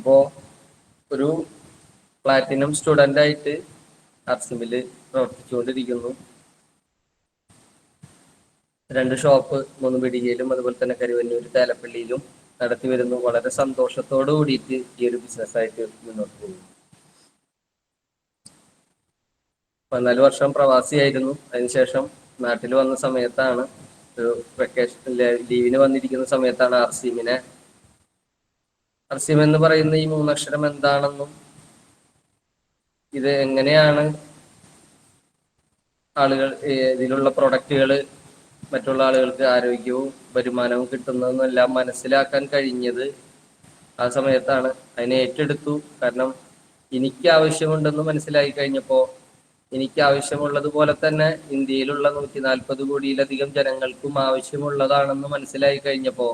അപ്പോൾ ഒരു platinum student ആയിട്ട് ആർസിമിൽ പ്രവർത്തിച്ചുകൊണ്ടിരിക്കുന്നു. 2 ഷോപ്പ്, 3 പിടികയിലും അതുപോലെ തന്നെ കരുവന്നൂർ തേലപ്പള്ളിയിലും നടത്തി വരുന്നു. വളരെ സന്തോഷത്തോടു കൂടിയിട്ട് ഈ ഒരു ബിസിനസ്സായിട്ട് മുന്നോട്ട് പോകുന്നു. 14 വർഷം പ്രവാസിയായിരുന്നു. അതിനുശേഷം നാട്ടിൽ വന്ന സമയത്താണ്, ഒരു വെക്കേഷൻ ലീവിന് വന്നിരിക്കുന്ന സമയത്താണ് അർസീം എന്ന് പറയുന്ന ഈ 3 അക്ഷരം എന്താണെന്നും ഇത് എങ്ങനെയാണ് ആളുകൾ ഇതിലുള്ള പ്രൊഡക്റ്റുകൾ മറ്റുള്ള ആളുകൾക്ക് ആരോഗ്യവും വരുമാനവും കിട്ടുന്നതെന്നും എല്ലാം മനസ്സിലാക്കാൻ കഴിഞ്ഞത് ആ സമയത്താണ്. അതിനെ ഏറ്റെടുത്തു. കാരണം എനിക്ക് ആവശ്യമുണ്ടെന്ന് മനസ്സിലാക്കി കഴിഞ്ഞപ്പോൾ, എനിക്ക് ആവശ്യമുള്ളതുപോലെ തന്നെ ഇന്ത്യയിലുള്ള 140 കോടിയിലധികം ജനങ്ങൾക്കും ആവശ്യമുള്ളതാണെന്ന് മനസ്സിലാക്കി കഴിഞ്ഞപ്പോൾ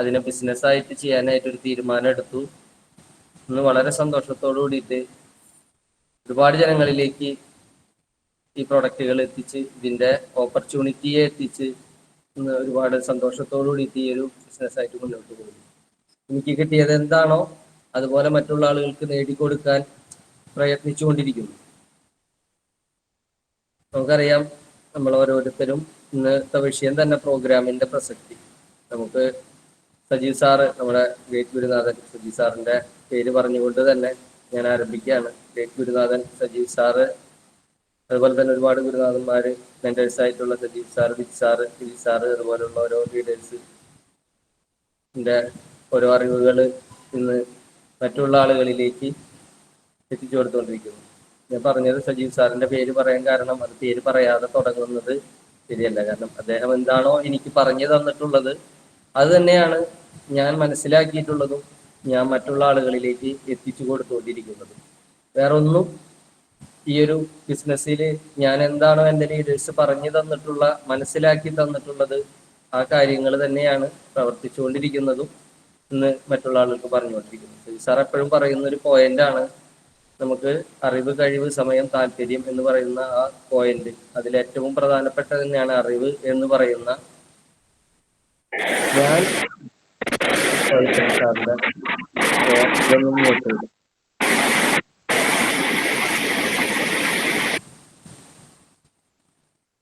അതിനെ ബിസിനസ്സായിട്ട് ചെയ്യാനായിട്ടൊരു തീരുമാനം എടുത്തു. ഇന്ന് വളരെ സന്തോഷത്തോടു കൂടിയിട്ട് ഒരുപാട് ജനങ്ങളിലേക്ക് ഈ പ്രൊഡക്റ്റുകൾ എത്തിച്ച്, ഇതിന്റെ ഓപ്പർച്യൂണിറ്റിയെ എത്തിച്ച് ഇന്ന് ഒരുപാട് സന്തോഷത്തോടു കൂടിയിട്ട് ഈ ഒരു ബിസിനസ്സായിട്ട് മുന്നോട്ട് പോകുന്നു. എനിക്ക് കിട്ടിയത് എന്താണോ അതുപോലെ മറ്റുള്ള ആളുകൾക്ക് നേടിക്കൊടുക്കാൻ പ്രയത്നിച്ചുകൊണ്ടിരിക്കുന്നു. നമുക്കറിയാം, നമ്മൾ ഓരോരുത്തരും ഇന്നത്തെ വിഷയം തന്നെ പ്രോഗ്രാമിന്റെ പ്രസക്തി. നമുക്ക് സജീവ് സാറ്, നമ്മുടെ ഗ്രേറ്റ് ഗുരുനാഥൻ സജീവ് സാറിന്റെ പേര് പറഞ്ഞുകൊണ്ട് തന്നെ ഞാൻ ആരംഭിക്കുകയാണ്. ഗ്രേറ്റ് ഗുരുനാഥൻ സജീവ് സാറ്, അതുപോലെ തന്നെ ഒരുപാട് ഗുരുനാഥന്മാര്, മെന്റേഴ്സ് ആയിട്ടുള്ള സജീവ് സാറ്, വിജി സാറ്, അതുപോലുള്ള ഓരോ ലീഡേഴ്സിന്റെ ഓരോ അറിവുകൾ ഇന്ന് മറ്റുള്ള ആളുകളിലേക്ക് എത്തിച്ചു കൊടുത്തുകൊണ്ടിരിക്കുന്നു. ഞാൻ പറഞ്ഞത് സജീവ് സാറിന്റെ പേര് പറയാൻ കാരണം, അത് പേര് പറയാതെ തുടങ്ങുന്നത് ശരിയല്ല. കാരണം അദ്ദേഹം എന്താണോ എനിക്ക് പറഞ്ഞു തന്നിട്ടുള്ളത് അത് തന്നെയാണ് ഞാൻ മനസ്സിലാക്കിയിട്ടുള്ളതും ഞാൻ മറ്റുള്ള ആളുകളിലേക്ക് എത്തിച്ചു കൊടുത്തുകൊണ്ടിരിക്കുന്നതും. വേറൊന്നും ഈ ഒരു ബിസിനസ്സിൽ ഞാൻ എന്താണോ എൻ്റെ ലീഡേഴ്സ് പറഞ്ഞു തന്നിട്ടുള്ള, മനസ്സിലാക്കി തന്നിട്ടുള്ളത്, ആ കാര്യങ്ങൾ തന്നെയാണ് പ്രവർത്തിച്ചുകൊണ്ടിരിക്കുന്നതും ഇന്ന് മറ്റുള്ള ആളുകൾക്ക് പറഞ്ഞുകൊണ്ടിരിക്കുന്നത്. സാർ എപ്പോഴും പറയുന്ന ഒരു പോയിന്റാണ്, നമുക്ക് അറിവ്, കഴിവ്, സമയം, താല്പര്യം എന്ന് പറയുന്ന ആ പോയിന്റ്, അതിലേറ്റവും പ്രധാനപ്പെട്ട തന്നെയാണ് അറിവ് എന്ന് പറയുന്ന. ഞാൻ സാറിന്റെ ഇതൊന്നും നോക്കില്ല.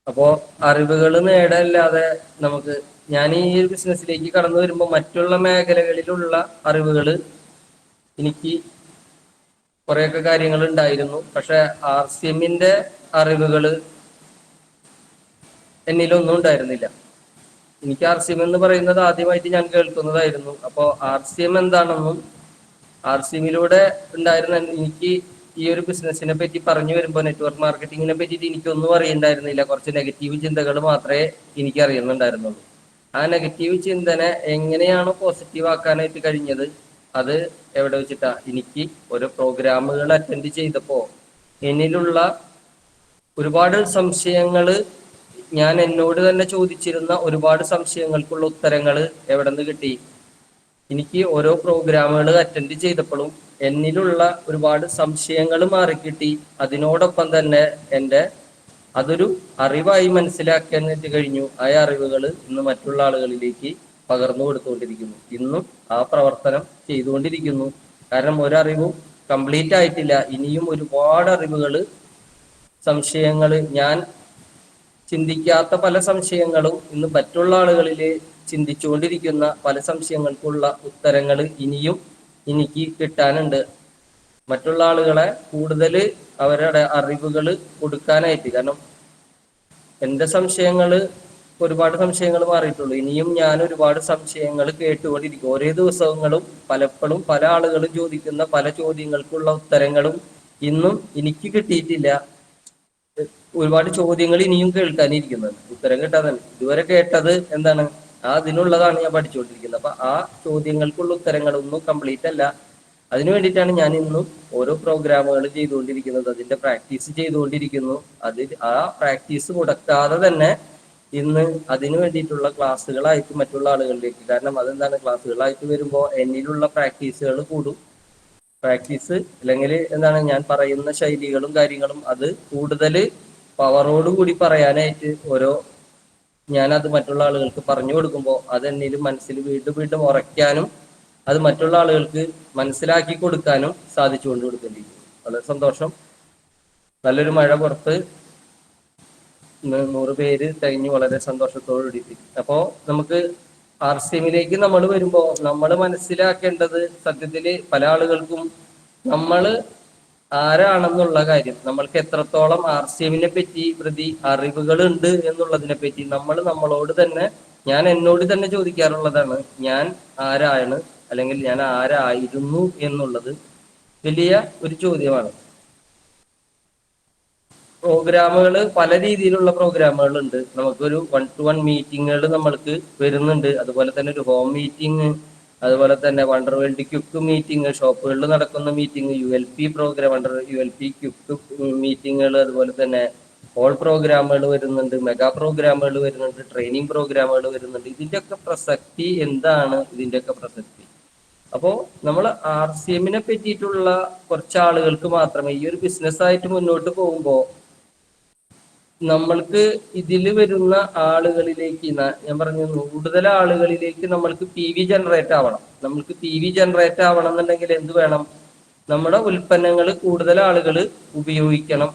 അപ്പോ അറിവുകൾ നേടല്ലാതെ നമുക്ക്, ഞാൻ ഈ ഒരു ബിസിനസ്സിലേക്ക് കടന്നു വരുമ്പോൾ മറ്റുള്ള മേഖലകളിലുള്ള അറിവുകൾ എനിക്ക് കുറെയൊക്കെ കാര്യങ്ങൾ ഉണ്ടായിരുന്നു. പക്ഷെ ആർസിഎമ്മിന്റെ അറിവുകൾ എന്നിലൊന്നും ഉണ്ടായിരുന്നില്ല. എനിക്ക് ആർസിഎം എന്ന് പറയുന്നത് ആദ്യമായിട്ട് ഞാൻ കേൾക്കുന്നതായിരുന്നു. അപ്പോൾ ആർസിഎം എന്താണെന്നും ആർസിഎമ്മിലൂടെ ഉണ്ടായിരുന്ന എനിക്ക് ഈ ഒരു ബിസിനസ്സിനെ പറ്റി പറഞ്ഞു വരുമ്പോൾ, നെറ്റ്വർക്ക് മാർക്കറ്റിങ്ങിനെ പറ്റിയിട്ട് എനിക്കൊന്നും അറിയണ്ടായിരുന്നില്ല. കുറച്ച് നെഗറ്റീവ് ചിന്തകൾ മാത്രമേ എനിക്ക് അറിയുന്നുണ്ടായിരുന്നുള്ളൂ. ആ നെഗറ്റീവ് ചിന്തനെ എങ്ങനെയാണോ പോസിറ്റീവ് ആക്കാനായിട്ട് കഴിഞ്ഞത്, അത് എവിടെ വെച്ചിട്ടാ, എനിക്ക് ഓരോ പ്രോഗ്രാമുകൾ അറ്റൻഡ് ചെയ്തപ്പോൾ എന്നിലുള്ള ഒരുപാട് സംശയങ്ങൾ, ഞാൻ എന്നോട് തന്നെ ചോദിച്ചിരുന്ന ഒരുപാട് സംശയങ്ങൾക്കുള്ള ഉത്തരങ്ങൾ എവിടെ നിന്ന് കിട്ടി? എനിക്ക് ഓരോ പ്രോഗ്രാമുകൾ അറ്റൻഡ് ചെയ്തപ്പോഴും എന്നിലുള്ള ഒരുപാട് സംശയങ്ങൾ മാറിക്കിട്ടി. അതിനോടൊപ്പം തന്നെ അതൊരു അറിവായി മനസ്സിലാക്കാനായിട്ട് കഴിഞ്ഞു. ആ അറിവുകൾ ഇന്ന് മറ്റുള്ള ആളുകളിലേക്ക് പകർന്നു കൊടുത്തുകൊണ്ടിരിക്കുന്നു. ഇന്നും ആ പ്രവർത്തനം ചെയ്തുകൊണ്ടിരിക്കുന്നു. കാരണം ഒരറിവും കംപ്ലീറ്റ് ആയിട്ടില്ല. ഇനിയും ഒരുപാട് അറിവുകൾ, സംശയങ്ങൾ, ഞാൻ ചിന്തിക്കാത്ത പല സംശയങ്ങളും ഇന്ന് മറ്റുള്ള ആളുകളിൽ ചിന്തിച്ചുകൊണ്ടിരിക്കുന്ന പല സംശയങ്ങൾക്കുള്ള ഉത്തരങ്ങൾ ഇനിയും എനിക്ക് കിട്ടാനുണ്ട്. മറ്റുള്ള ആളുകളെ കൂടുതൽ അവരുടെ അറിവുകൾ കൊടുക്കാനായിട്ട്. കാരണം എൻ്റെ ഒരുപാട് സംശയങ്ങൾ മാറിയിട്ടുള്ളൂ. ഇനിയും ഞാൻ ഒരുപാട് സംശയങ്ങൾ കേട്ടുകൊണ്ടിരിക്കും. ഓരോ ദിവസങ്ങളും പലപ്പോഴും പല ആളുകളും ചോദിക്കുന്ന പല ചോദ്യങ്ങൾക്കുള്ള ഉത്തരങ്ങളും ഇന്നും എനിക്ക് കിട്ടിയിട്ടില്ല. ഒരുപാട് ചോദ്യങ്ങൾ ഇനിയും കേൾക്കാനിരിക്കുന്നുണ്ട്, ഉത്തരം കിട്ടാതെ. ഇതുവരെ കേട്ടത് എന്താണ്, അതിനുള്ളതാണ് ഞാൻ പഠിച്ചുകൊണ്ടിരിക്കുന്നത്. അപ്പൊ ആ ചോദ്യങ്ങൾക്കുള്ള ഉത്തരങ്ങളൊന്നും കംപ്ലീറ്റ് അല്ല. അതിനു വേണ്ടിയിട്ടാണ് ഞാൻ ഇന്നും ഓരോ പ്രോഗ്രാമുകൾ ചെയ്തുകൊണ്ടിരിക്കുന്നത്, അതിന്റെ പ്രാക്ടീസ് ചെയ്തുകൊണ്ടിരിക്കുന്നു. ആ പ്രാക്ടീസ് മുടക്കാതെ തന്നെ ഇന്ന് അതിനു വേണ്ടിയിട്ടുള്ള ക്ലാസ്സുകളായിട്ട് മറ്റുള്ള ആളുകളിലേക്ക്. കാരണം അതെന്താണ്, ക്ലാസ്സുകളായിട്ട് വരുമ്പോൾ എന്നിലുള്ള പ്രാക്ടീസുകൾ കൂടും. പ്രാക്ടീസ് അല്ലെങ്കിൽ എന്താണ്, ഞാൻ പറയുന്ന ശൈലികളും കാര്യങ്ങളും അത് കൂടുതൽ പവറോടുകൂടി പറയാനായിട്ട് ഞാനത് മറ്റുള്ള ആളുകൾക്ക് പറഞ്ഞു കൊടുക്കുമ്പോൾ അത് എന്നിലും മനസ്സിൽ വീണ്ടും വീണ്ടും ഉറയ്ക്കാനും അത് മറ്റുള്ള ആളുകൾക്ക് മനസ്സിലാക്കി കൊടുക്കാനും സാധിച്ചുകൊണ്ട് കൊടുക്കേണ്ടിയിരിക്കുന്നു. വളരെ സന്തോഷം. നല്ലൊരു മഴ പുറത്ത്, 100 പേര് കഴിഞ്ഞു, വളരെ സന്തോഷത്തോടുകൂടി. അപ്പോ നമുക്ക് RCMലേക്ക് നമ്മൾ വരുമ്പോ നമ്മൾ മനസ്സിലാക്കേണ്ടത്, സത്യത്തില് പല ആളുകൾക്കും നമ്മൾ ആരാണെന്നുള്ള കാര്യം, നമ്മൾക്ക് എത്രത്തോളം RCMനെ പറ്റി പ്രതി അറിവുകൾ ഉണ്ട് എന്നുള്ളതിനെ പറ്റി നമ്മളോട് തന്നെ, ഞാൻ എന്നോട് തന്നെ ചോദിക്കാറുള്ളതാണ്, ഞാൻ ആരാണ് അല്ലെങ്കിൽ ഞാൻ ആരായിരുന്നു എന്നുള്ളത് വലിയ ഒരു ചോദ്യമാണ്. പ്രോഗ്രാമുകൾ, പല രീതിയിലുള്ള പ്രോഗ്രാമുകൾ ഉണ്ട്. നമുക്കൊരു 1-to-1 മീറ്റിങ്ങുകൾ നമ്മൾക്ക് വരുന്നുണ്ട്. അതുപോലെ തന്നെ ഒരു ഹോം മീറ്റിംഗ്, അതുപോലെ തന്നെ വണ്ടർ വേൾഡ് ക്വിക്ക് മീറ്റിംഗ്, ഷോപ്പുകളിൽ നടക്കുന്ന meeting, ULP program, wonder ULP quick മീറ്റിങ്ങുകൾ, അതുപോലെ തന്നെ ഹോൾ പ്രോഗ്രാമുകൾ വരുന്നുണ്ട്, മെഗാ പ്രോഗ്രാമുകൾ വരുന്നുണ്ട്, ട്രെയിനിങ് പ്രോഗ്രാമുകൾ വരുന്നുണ്ട്. ഇതിന്റെയൊക്കെ പ്രസക്തി എന്താണ്? ഇതിന്റെയൊക്കെ പ്രസക്തി അപ്പോ നമ്മൾ RCMനെ പറ്റിയിട്ടുള്ള കുറച്ച് ആളുകൾക്ക് മാത്രമേ ഈ ഒരു ബിസിനസ്സായിട്ട് മുന്നോട്ട് പോകുമ്പോൾ നമ്മൾക്ക് ഇതിൽ വരുന്ന ആളുകളിലേക്ക്, ഞാൻ പറഞ്ഞു, കൂടുതൽ ആളുകളിലേക്ക് നമ്മൾക്ക് PV ജനറേറ്റ് ആവണം. നമ്മൾക്ക് PV ജനറേറ്റ് ആവണം എന്നുണ്ടെങ്കിൽ എന്ത് വേണം? നമ്മുടെ ഉൽപ്പന്നങ്ങൾ കൂടുതൽ ആളുകൾ ഉപയോഗിക്കണം,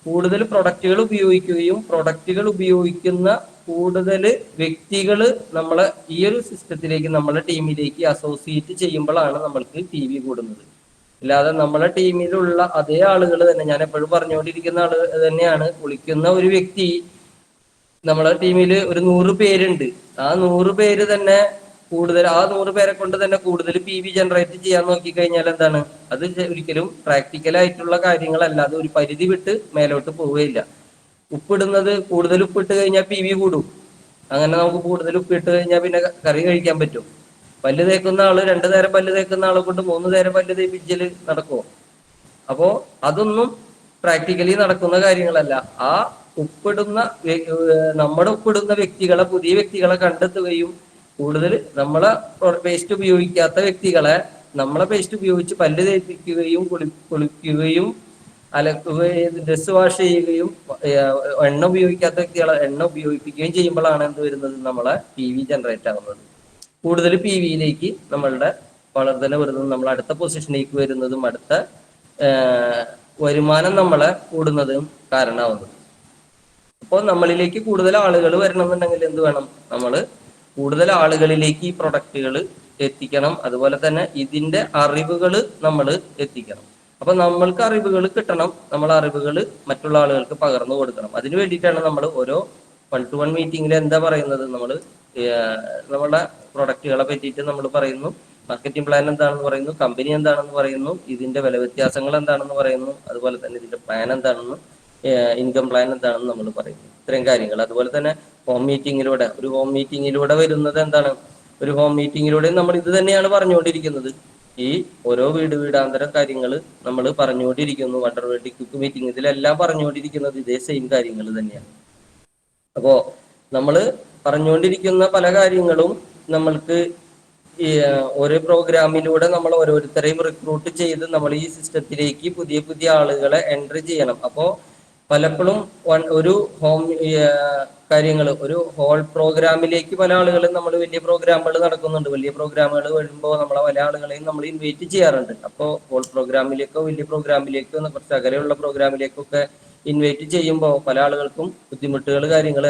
കൂടുതൽ പ്രൊഡക്റ്റുകൾ ഉപയോഗിക്കുകയും പ്രൊഡക്റ്റുകൾ ഉപയോഗിക്കുന്ന കൂടുതൽ വ്യക്തികൾ നമ്മളെ ഈ ഒരു സിസ്റ്റത്തിലേക്ക്, നമ്മളെ ടീമിലേക്ക് അസോസിയേറ്റ് ചെയ്യുമ്പോഴാണ് നമ്മൾക്ക് PV കൂടുന്നത്. അല്ലാതെ നമ്മളെ ടീമിലുള്ള അതേ ആളുകൾ തന്നെ, ഞാൻ എപ്പോഴും പറഞ്ഞുകൊണ്ടിരിക്കുന്ന ആള് തന്നെയാണ്, വിളിക്കുന്ന ഒരു വ്യക്തി, നമ്മളെ ടീമിൽ ഒരു 100 പേരുണ്ട്, ആ 100 പേര് തന്നെ കൂടുതൽ, ആ 100 പേരെ കൊണ്ട് തന്നെ കൂടുതൽ PV ജനറേറ്റ് ചെയ്യാൻ നോക്കിക്കഴിഞ്ഞാൽ എന്താണ്? അത് ഒരിക്കലും പ്രാക്ടിക്കലായിട്ടുള്ള കാര്യങ്ങളല്ല. അത് ഒരു പരിധി വിട്ട് മേലോട്ട് പോവുകയില്ല. ഉപ്പിടുന്നത്, കൂടുതൽ ഉപ്പിട്ട് കഴിഞ്ഞാൽ PV കൂടും. അങ്ങനെ നമുക്ക് കൂടുതൽ ഉപ്പിട്ട് കഴിഞ്ഞാൽ പിന്നെ കറി കഴിക്കാൻ പറ്റും. പല്ല് തേക്കുന്ന ആള് 2 നേരം പല്ല് തേക്കുന്ന ആളെ കൊണ്ട് 3 നേരം പല്ല് തേപ്പിച്ചല് നടക്കുമോ? അപ്പോ അതൊന്നും പ്രാക്ടിക്കലി നടക്കുന്ന കാര്യങ്ങളല്ല. ആ ഉപ്പിടുന്ന, നമ്മുടെ ഉപ്പിടുന്ന വ്യക്തികളെ, പുതിയ വ്യക്തികളെ കണ്ടെത്തുകയും കൂടുതൽ നമ്മളെ പേസ്റ്റ് ഉപയോഗിക്കാത്ത വ്യക്തികളെ നമ്മളെ പേസ്റ്റ് ഉപയോഗിച്ച് പല്ല് തേപ്പിക്കുകയും കുളിക്കുകയും അലക്കുകയും ഡ്രസ് വാഷ് ചെയ്യുകയും എണ്ണ ഉപയോഗിക്കാത്ത വ്യക്തികളെ എണ്ണ ഉപയോഗിപ്പിക്കുകയും ചെയ്യുമ്പോഴാണ് എന്ത് വരുന്നത്? നമ്മളെ PV ജനറേറ്റ് ആകുന്നത്. കൂടുതൽ PVയിലേക്ക് നമ്മളുടെ വളർധന വരുന്നതും, നമ്മൾ അടുത്ത പൊസിഷനിലേക്ക് വരുന്നതും, അടുത്ത വരുമാനം നമ്മളെ കൂടുന്നതും കാരണമാവുന്നത്. അപ്പോൾ നമ്മളിലേക്ക് കൂടുതൽ ആളുകൾ വരണമെന്നുണ്ടെങ്കിൽ എന്ത് വേണം? നമ്മൾ കൂടുതൽ ആളുകളിലേക്ക് ഈ പ്രൊഡക്റ്റുകൾ എത്തിക്കണം. അതുപോലെ തന്നെ ഇതിന്റെ അറിവുകൾ നമ്മൾ എത്തിക്കണം. അപ്പൊ നമ്മൾക്ക് അറിവുകൾ കിട്ടണം, നമ്മൾ അറിവുകൾ മറ്റുള്ള ആളുകൾക്ക് പകർന്നു കൊടുക്കണം. അതിനു വേണ്ടിയിട്ടാണ് നമ്മൾ ഓരോ 1-to-1 മീറ്റിംഗിൽ എന്താ പറയുന്നത്? നമ്മുടെ പ്രൊഡക്റ്റുകളെ പറ്റിയിട്ട് നമ്മൾ പറയുന്നു, മാർക്കറ്റിംഗ് പ്ലാൻ എന്താണെന്ന് പറയുന്നു, കമ്പനി എന്താണെന്ന് പറയുന്നു, ഇതിന്റെ വില വ്യത്യാസങ്ങൾ എന്താണെന്ന് പറയുന്നു, അതുപോലെ തന്നെ ഇതിന്റെ പ്ലാൻ എന്താണെന്ന്, ഇൻകം പ്ലാൻ എന്താണെന്ന് നമ്മൾ പറയുന്നു. ഇത്രയും കാര്യങ്ങൾ. അതുപോലെ തന്നെ ഹോം മീറ്റിങ്ങിലൂടെ വരുന്നത് എന്താണ്? ഒരു ഹോം മീറ്റിങ്ങിലൂടെ നമ്മൾ ഇത് തന്നെയാണ് പറഞ്ഞുകൊണ്ടിരിക്കുന്നത്. ഈ ഓരോ വീടാന്തരം കാര്യങ്ങൾ നമ്മൾ പറഞ്ഞുകൊണ്ടിരിക്കുന്നു. വണ്ടർ വേൾഡ് ക്വിക്ക് മീറ്റിംഗ്, ഇതിലെല്ലാം പറഞ്ഞുകൊണ്ടിരിക്കുന്നത് ഇതേ സെയിം കാര്യങ്ങൾ തന്നെയാണ്. അപ്പോ നമ്മൾ പറഞ്ഞുകൊണ്ടിരിക്കുന്ന പല കാര്യങ്ങളും നമ്മൾക്ക് ഈ ഓരോ പ്രോഗ്രാമിലൂടെ നമ്മൾ ഓരോരുത്തരെയും റിക്രൂട്ട് ചെയ്ത് നമ്മൾ ഈ സിസ്റ്റത്തിലേക്ക് പുതിയ പുതിയ ആളുകളെ എൻട്രി ചെയ്യണം. അപ്പോ പലപ്പോഴും ഒരു ഒരു ഹോൾ പ്രോഗ്രാമിലേക്ക് പല ആളുകളും, നമ്മൾ വലിയ പ്രോഗ്രാമുകൾ നടക്കുന്നുണ്ട്, വലിയ പ്രോഗ്രാമുകൾ വരുമ്പോൾ നമ്മളെ പല ആളുകളെയും നമ്മൾ ഇൻവൈറ്റ് ചെയ്യാറുണ്ട്. അപ്പോൾ ഹോൾ പ്രോഗ്രാമിലേക്കോ വലിയ പ്രോഗ്രാമിലേക്കോ കുറച്ച് അകലെയുള്ള പ്രോഗ്രാമിലേക്കൊക്കെ ഇൻവൈറ്റ് ചെയ്യുമ്പോൾ പല ആളുകൾക്കും ബുദ്ധിമുട്ടുകൾ, കാര്യങ്ങൾ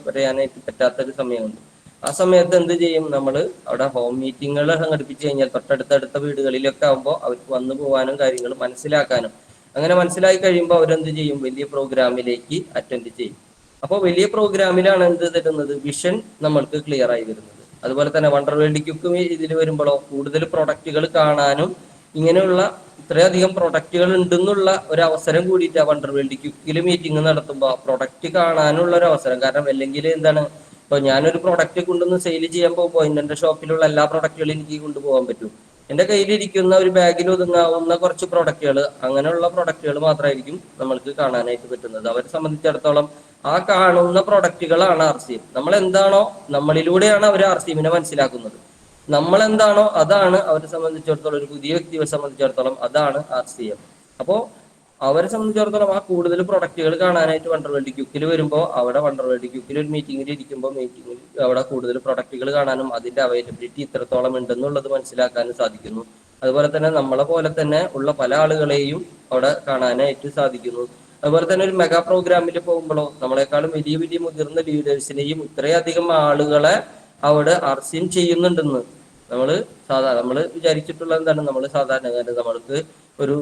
പറയാനായിട്ട് പറ്റാത്തൊരു സമയമുണ്ട്. ആ സമയത്ത് എന്ത് ചെയ്യും? നമ്മൾ അവിടെ ഹോം മീറ്റിങ്ങുകൾ സംഘടിപ്പിച്ചു കഴിഞ്ഞാൽ തൊട്ടടുത്തടുത്ത വീടുകളിലൊക്കെ ആകുമ്പോൾ അവർക്ക് വന്നു പോകാനും കാര്യങ്ങൾ മനസ്സിലാക്കാനും, അങ്ങനെ മനസ്സിലാക്കി കഴിയുമ്പോൾ അവരെന്ത് ചെയ്യും? വലിയ പ്രോഗ്രാമിലേക്ക് അറ്റൻഡ് ചെയ്യും. അപ്പോൾ വലിയ പ്രോഗ്രാമിലാണ് എന്ത് തരുന്നത്? വിഷൻ നമ്മൾക്ക് ക്ലിയർ ആയി വരുന്നത്. അതുപോലെ തന്നെ വണ്ടർ വേൾഡ് ക്വിക്ക് ഇതിൽ വരുമ്പോഴോ കൂടുതൽ പ്രൊഡക്റ്റുകൾ കാണാനും, ഇങ്ങനെയുള്ള ഇത്രയധികം പ്രൊഡക്റ്റുകൾ ഉണ്ടെന്നുള്ള ഒരു അവസരം കൂടിയിട്ട് വണ്ടർ വേൾഡ് ക്വിക്കിൽ മീറ്റിംഗ് നടത്തുമ്പോൾ പ്രൊഡക്റ്റ് കാണാനുള്ള ഒരു അവസരം. കാരണം അല്ലെങ്കിൽ എന്താണ്, ഇപ്പൊ ഞാനൊരു പ്രൊഡക്റ്റ് കൊണ്ടുവന്ന് സെയിൽ ചെയ്യാൻ പോകുമ്പോൾ എന്റെ ഷോപ്പിലുള്ള എല്ലാ പ്രൊഡക്റ്റുകളും എനിക്ക് കൊണ്ടുപോകാൻ പറ്റും. എന്റെ കയ്യിലിരിക്കുന്ന ഒരു ബാഗിൽ ഒതുങ്ങാവുന്ന കുറച്ച് പ്രൊഡക്റ്റുകൾ, അങ്ങനെയുള്ള പ്രൊഡക്റ്റുകൾ മാത്രമായിരിക്കും നമ്മൾക്ക് കാണാനായിട്ട് പറ്റുന്നത്. അവരെ സംബന്ധിച്ചിടത്തോളം ആ കാണുന്ന പ്രൊഡക്റ്റുകളാണ് RCM. നമ്മൾ എന്താണോ, നമ്മളിലൂടെയാണ് അവർ RCMനെ മനസ്സിലാക്കുന്നത്. നമ്മൾ എന്താണോ അതാണ് അവരെ സംബന്ധിച്ചിടത്തോളം, ഒരു പുതിയ വ്യക്തിയെ സംബന്ധിച്ചിടത്തോളം അതാണ് RCM. അപ്പോ അവരെ സംബന്ധിച്ചിടത്തോളം ആ കൂടുതൽ പ്രൊഡക്റ്റുകൾ കാണാനായിട്ട് വണ്ടർവേൾഡ് ക്യൂക്കിൽ വരുമ്പോൾ അവിടെ വണ്ടർവേൾഡ് ക്യൂക്കിൽ ഒരു മീറ്റിംഗിൽ ഇരിക്കുമ്പോൾ മീറ്റിംഗിൽ അവിടെ കൂടുതൽ പ്രൊഡക്റ്റുകൾ കാണാനും അതിന്റെ അവൈലബിലിറ്റി ഇത്രത്തോളം ഉണ്ടെന്നുള്ളത് മനസ്സിലാക്കാനും സാധിക്കുന്നു. അതുപോലെ തന്നെ നമ്മളെ പോലെ തന്നെ ഉള്ള പല ആളുകളെയും അവിടെ കാണാനായിട്ട് സാധിക്കുന്നു. അതുപോലെ തന്നെ ഒരു മെഗാ പ്രോഗ്രാമിൽ പോകുമ്പോഴോ നമ്മളെക്കാളും വലിയ വലിയ മുതിർന്ന ലീഡേഴ്സിനെയും ഇത്രയധികം ആളുകളെ അവിടെ അർസ്യം ചെയ്യുന്നുണ്ടെന്ന് നമ്മൾ വിചാരിച്ചിട്ടുള്ള എന്താണ്, നമ്മൾ സാധാരണ നമ്മൾക്ക് ഒരു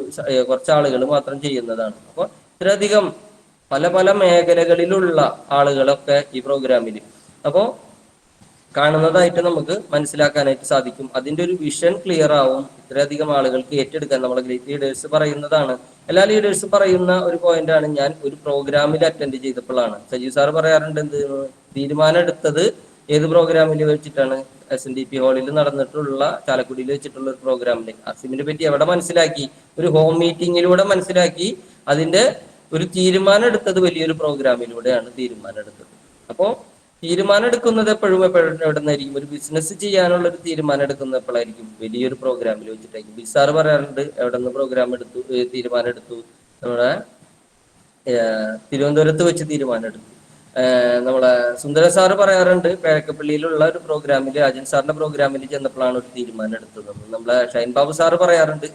കുറച്ച് ആളുകൾ മാത്രം ചെയ്യുന്നതാണ്. അപ്പൊ ഇത്രയധികം പല പല മേഖലകളിലുള്ള ആളുകളൊക്കെ ഈ പ്രോഗ്രാമിൽ അപ്പോ കാണുന്നതായിട്ട് നമുക്ക് മനസ്സിലാക്കാനായിട്ട് സാധിക്കും. അതിന്റെ ഒരു വിഷൻ ക്ലിയർ ആവും. ഇത്രയധികം ആളുകൾക്ക് ഏറ്റെടുക്കാൻ നമ്മളെ ഗ്രേറ്റ് ലീഡേഴ്സ് പറയുന്നതാണ്. എല്ലാ ലീഡേഴ്സും പറയുന്ന ഒരു പോയിന്റ് ആണ്, ഞാൻ ഒരു പ്രോഗ്രാമിൽ അറ്റൻഡ് ചെയ്തപ്പോഴാണ്. സജീവ് സാർ പറയാറുണ്ട്, എന്ത് തീരുമാനം എടുത്തത് ഏത് പ്രോഗ്രാമിൽ വെച്ചിട്ടാണ്? SNDP ഹാളിൽ നടന്നിട്ടുള്ള ചാലക്കുടിയിൽ വെച്ചിട്ടുള്ള ഒരു പ്രോഗ്രാമിൽ അസിമിനെ പറ്റി എവിടെ മനസ്സിലാക്കി? ഒരു ഹോം മീറ്റിങ്ങിലൂടെ മനസ്സിലാക്കി. അതിന്റെ ഒരു തീരുമാനം എടുത്തത് വലിയൊരു പ്രോഗ്രാമിലൂടെയാണ് തീരുമാനം എടുത്തത്. അപ്പോ തീരുമാനം എടുക്കുന്നത് എപ്പോഴും എവിടെ നിന്നായിരിക്കും? ഒരു ബിസിനസ് ചെയ്യാനുള്ള ഒരു തീരുമാനം എടുക്കുന്നത് എപ്പോഴായിരിക്കും? വലിയൊരു പ്രോഗ്രാമിൽ വെച്ചിട്ടായിരിക്കും. ബിസാർ പറയാറുണ്ട്, എവിടെ നിന്ന് പ്രോഗ്രാം എടുത്തു, തീരുമാനം എടുത്തു? നമ്മുടെ തിരുവനന്തപുരത്ത് വെച്ച് തീരുമാനം എടുത്തു. നമ്മളെ സുന്ദര സാറ് പറയാറുണ്ട്, പേരക്കപ്പള്ളിയിലുള്ള ഒരു പ്രോഗ്രാമിൽ, രാജൻ സാറിന്റെ പ്രോഗ്രാമിൽ ചെന്നപ്പോഴാണ് ഒരു തീരുമാനം എടുത്തത്. നമ്മളെ ഷൈൻ ബാബു സാറ് പറയാറുണ്ട്,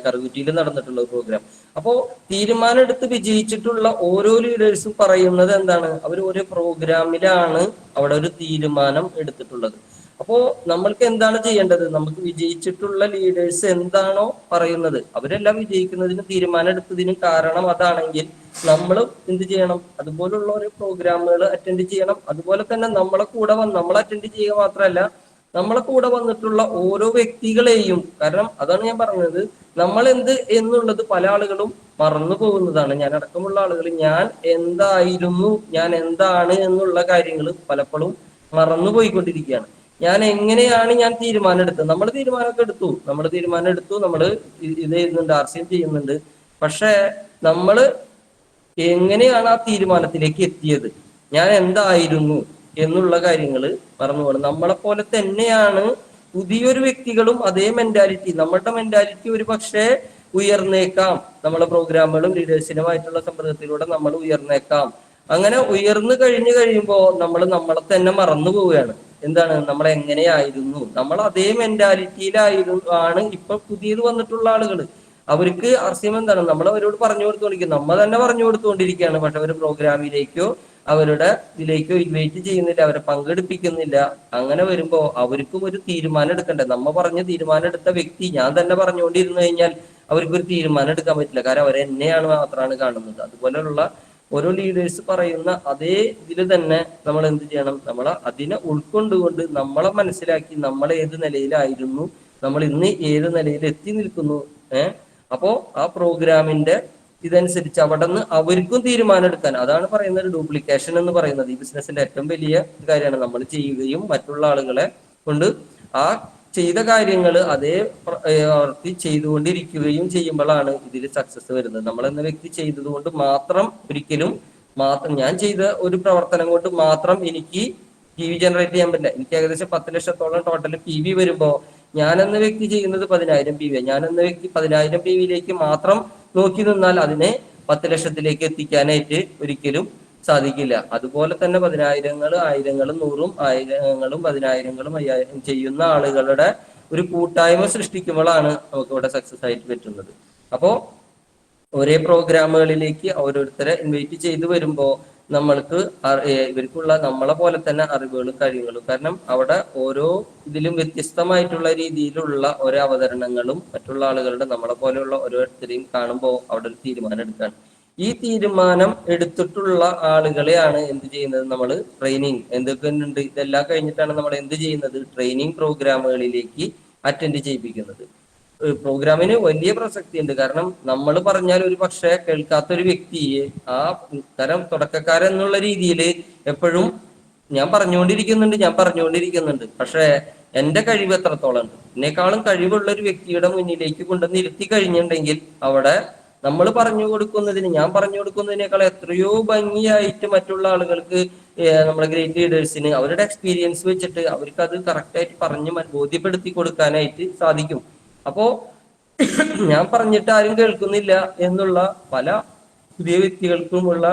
കറുകുറ്റിയിൽ നടന്നിട്ടുള്ള ഒരു പ്രോഗ്രാം. അപ്പോ തീരുമാനം എടുത്ത് വിജയിച്ചിട്ടുള്ള ഓരോ ലീഡേഴ്സും പറയുന്നത് എന്താണ്? അവർ ഓരോ പ്രോഗ്രാമിലാണ് അവിടെ ഒരു തീരുമാനം എടുത്തിട്ടുള്ളത്. അപ്പോ നമ്മൾക്ക് എന്താണ് ചെയ്യേണ്ടത്? നമുക്ക് വിജയിച്ചിട്ടുള്ള ലീഡേഴ്സ് എന്താണോ പറയുന്നത്, അവരെല്ലാം വിജയിക്കുന്നതിന് തീരുമാനം എടുത്തതിന് കാരണം അതാണെങ്കിൽ നമ്മൾ എന്ത് ചെയ്യണം? അതുപോലുള്ള ഓരോ പ്രോഗ്രാമുകൾ അറ്റൻഡ് ചെയ്യണം. അതുപോലെ തന്നെ നമ്മളെ കൂടെ നമ്മൾ അറ്റൻഡ് ചെയ്യുക മാത്രമല്ല, നമ്മളെ കൂടെ വന്നിട്ടുള്ള ഓരോ വ്യക്തികളെയും, കാരണം അതാണ് ഞാൻ പറഞ്ഞത്, നമ്മൾ എന്ത് എന്നുള്ളത് പല ആളുകളും മറന്നു പോകുന്നതാണ്. ഞാൻ അടക്കമുള്ള ആളുകൾ ഞാൻ എന്തായിരുന്നു, ഞാൻ എന്താണ് എന്നുള്ള കാര്യങ്ങൾ പലപ്പോഴും മറന്നു പോയിക്കൊണ്ടിരിക്കുകയാണ്. ഞാൻ എങ്ങനെയാണ് ഞാൻ തീരുമാനം എടുത്തത്? നമ്മൾ തീരുമാനമൊക്കെ എടുത്തു, നമ്മൾ ഇത് ചെയ്യുന്നുണ്ട്, RCM ചെയ്യുന്നുണ്ട്. പക്ഷെ നമ്മൾ എങ്ങനെയാണ് ആ തീരുമാനത്തിലേക്ക് എത്തിയത്, ഞാൻ എന്തായിരുന്നു എന്നുള്ള കാര്യങ്ങൾ മറന്നു പോകണം. നമ്മളെ പോലെ തന്നെയാണ് പുതിയൊരു വ്യക്തികളും അതേ മെന്റാലിറ്റി, നമ്മളുടെ മെന്റാലിറ്റി ഒരു പക്ഷേ ഉയർന്നേക്കാം. നമ്മളെ പ്രോഗ്രാമുകളും ലീഡേഴ്സിനുമായിട്ടുള്ള സമ്പർക്കത്തിലൂടെ നമ്മൾ ഉയർന്നേക്കാം. അങ്ങനെ ഉയർന്നു കഴിയുമ്പോൾ നമ്മളെ തന്നെ മറന്നു പോവുകയാണ്. എന്താണ്, നമ്മൾ എങ്ങനെയായിരുന്നു? നമ്മൾ അതേ മെന്റാലിറ്റിയിലായിരുന്നു ഇപ്പൊ പുതിയത് വന്നിട്ടുള്ള ആളുകൾ. അവർക്ക് RCM എന്താണ്, നമ്മൾ അവരോട് പറഞ്ഞു കൊടുത്തുകൊണ്ടിരിക്കും, നമ്മൾ തന്നെ പറഞ്ഞു കൊടുത്തുകൊണ്ടിരിക്കുകയാണ്. പക്ഷെ അവർ പ്രോഗ്രാമിലേക്കോ അവരുടെ ഇതിലേക്കോ ഇൻവൈറ്റ് ചെയ്യുന്നില്ല, അവരെ പങ്കെടുപ്പിക്കുന്നില്ല. അങ്ങനെ വരുമ്പോ അവർക്കും ഒരു തീരുമാനം എടുക്കണ്ടേ? തീരുമാനം എടുത്ത വ്യക്തി ഞാൻ തന്നെ പറഞ്ഞുകൊണ്ടിരുന്നു കഴിഞ്ഞാൽ അവർക്കൊരു തീരുമാനം എടുക്കാൻ പറ്റില്ല. കാരണം അവരെന്നെയാണ് മാത്രമാണ് കാണുന്നത്. അതുപോലെയുള്ള ഓരോ ലീഡേഴ്സ് പറയുന്ന അതേ ഇതിൽ തന്നെ നമ്മൾ എന്ത് ചെയ്യണം? നമ്മൾ അതിനെ ഉൾക്കൊണ്ടുകൊണ്ട് നമ്മളെ മനസ്സിലാക്കി, നമ്മൾ ഏത് നിലയിലായിരുന്നു, നമ്മൾ ഇന്ന് ഏത് നിലയിൽ എത്തി നിൽക്കുന്നു. അപ്പോ ആ പ്രോഗ്രാമിന്റെ ഇതനുസരിച്ച് അവിടെ നിന്ന് അവർക്കും തീരുമാനം എടുക്കാൻ, അതാണ് പറയുന്നത് ഡ്യൂപ്ലിക്കേഷൻ എന്ന് പറയുന്നത്. ഈ ബിസിനസിന്റെ ഏറ്റവും വലിയ കാര്യമാണ്. നമ്മൾ ചെയ്യുകയും മറ്റുള്ള ആളുകളെ കൊണ്ട് ആ ചെയ്ത കാര്യങ്ങൾ അതേ പ്രവൃത്തി ചെയ്തുകൊണ്ടിരിക്കുകയും ചെയ്യുമ്പോഴാണ് ഇതിൽ സക്സസ് വരുന്നത്. നമ്മൾ എന്ന വ്യക്തി ചെയ്തതുകൊണ്ട് മാത്രം ഞാൻ ചെയ്ത ഒരു പ്രവർത്തനം കൊണ്ട് മാത്രം എനിക്ക് PV ജനറേറ്റ് ചെയ്യാൻ പറ്റില്ല. എനിക്ക് ഏകദേശം 10 ലക്ഷത്തോളം ടോട്ടൽ PV വരുമ്പോ ഞാൻ എന്ന വ്യക്തി ചെയ്യുന്നത് 10,000 PV. ഞാൻ എന്ന വ്യക്തി 10,000 PV മാത്രം നോക്കി നിന്നാൽ അതിനെ 10 ലക്ഷത്തിലേക്ക് എത്തിക്കാനായിട്ട് ഒരിക്കലും സാധിക്കില്ല. അതുപോലെ തന്നെ 10,000, 1000, 100, 1000, 10,000, 5000 ചെയ്യുന്ന ആളുകളുടെ ഒരു കൂട്ടായ്മ സൃഷ്ടിക്കുമ്പോഴാണ് നമുക്ക് ഇവിടെ സക്സസ് ആയിട്ട് പറ്റുന്നത്. അപ്പോ ഒരേ പ്രോഗ്രാമുകളിലേക്ക് ഓരോരുത്തരെ ഇൻവൈറ്റ് ചെയ്തു വരുമ്പോൾ നമ്മൾക്ക് ഇവർക്കുള്ള നമ്മളെ പോലെ തന്നെ അറിവുകളും കാര്യങ്ങളും, കാരണം അവിടെ ഓരോ ഇതിലും വ്യത്യസ്തമായിട്ടുള്ള രീതിയിലുള്ള ഓരോ അവതരണങ്ങളും മറ്റുള്ള ആളുകളുടെ നമ്മളെ പോലെയുള്ള ഓരോരുത്തരെയും കാണുമ്പോൾ അവിടെ ഒരു തീരുമാനം എടുക്കുകയാണ്. ഈ തീരുമാനം എടുത്തിട്ടുള്ള ആളുകളെയാണ് എന്ത് ചെയ്യുന്നത്? നമ്മൾ ട്രെയിനിങ് എന്തൊക്കെ ഉണ്ട് ഇതെല്ലാം കഴിഞ്ഞിട്ടാണ് നമ്മൾ എന്ത് ചെയ്യുന്നത്? ട്രെയിനിങ് പ്രോഗ്രാമുകളിലേക്ക് അറ്റൻഡ് ചെയ്യിപ്പിക്കുന്നത്. പ്രോഗ്രാമിന് വലിയ പ്രസക്തി ഉണ്ട്. കാരണം നമ്മൾ പറഞ്ഞാൽ ഒരു പക്ഷേ കേൾക്കാത്ത ഒരു വ്യക്തിയെ ആ തരം തുടക്കക്കാരെന്നുള്ള രീതിയിൽ എപ്പോഴും ഞാൻ പറഞ്ഞുകൊണ്ടിരിക്കുന്നുണ്ട്. പക്ഷെ എന്റെ കഴിവ് എത്രത്തോളം ഉണ്ട്, എന്നെക്കാളും കഴിവുള്ള ഒരു വ്യക്തിയുടെ മുന്നിലേക്ക് കൊണ്ടുവന്ന് ഇരുത്തി കഴിഞ്ഞിട്ടുണ്ടെങ്കിൽ അവിടെ നമ്മൾ ഞാൻ പറഞ്ഞു കൊടുക്കുന്നതിനേക്കാൾ എത്രയോ ഭംഗിയായിട്ട് മറ്റുള്ള ആളുകൾക്ക്, നമ്മുടെ ഗ്രേറ്റ് ലീഡേഴ്സിന് അവരുടെ എക്സ്പീരിയൻസ് വെച്ചിട്ട് അവർക്ക് അത് കറക്റ്റായിട്ട് പറഞ്ഞ് ബോധ്യപ്പെടുത്തി കൊടുക്കാനായിട്ട് സാധിക്കും. അപ്പോ ഞാൻ പറഞ്ഞിട്ട് ആരും കേൾക്കുന്നില്ല എന്നുള്ള പല പുതിയ വ്യക്തികൾക്കുമുള്ള,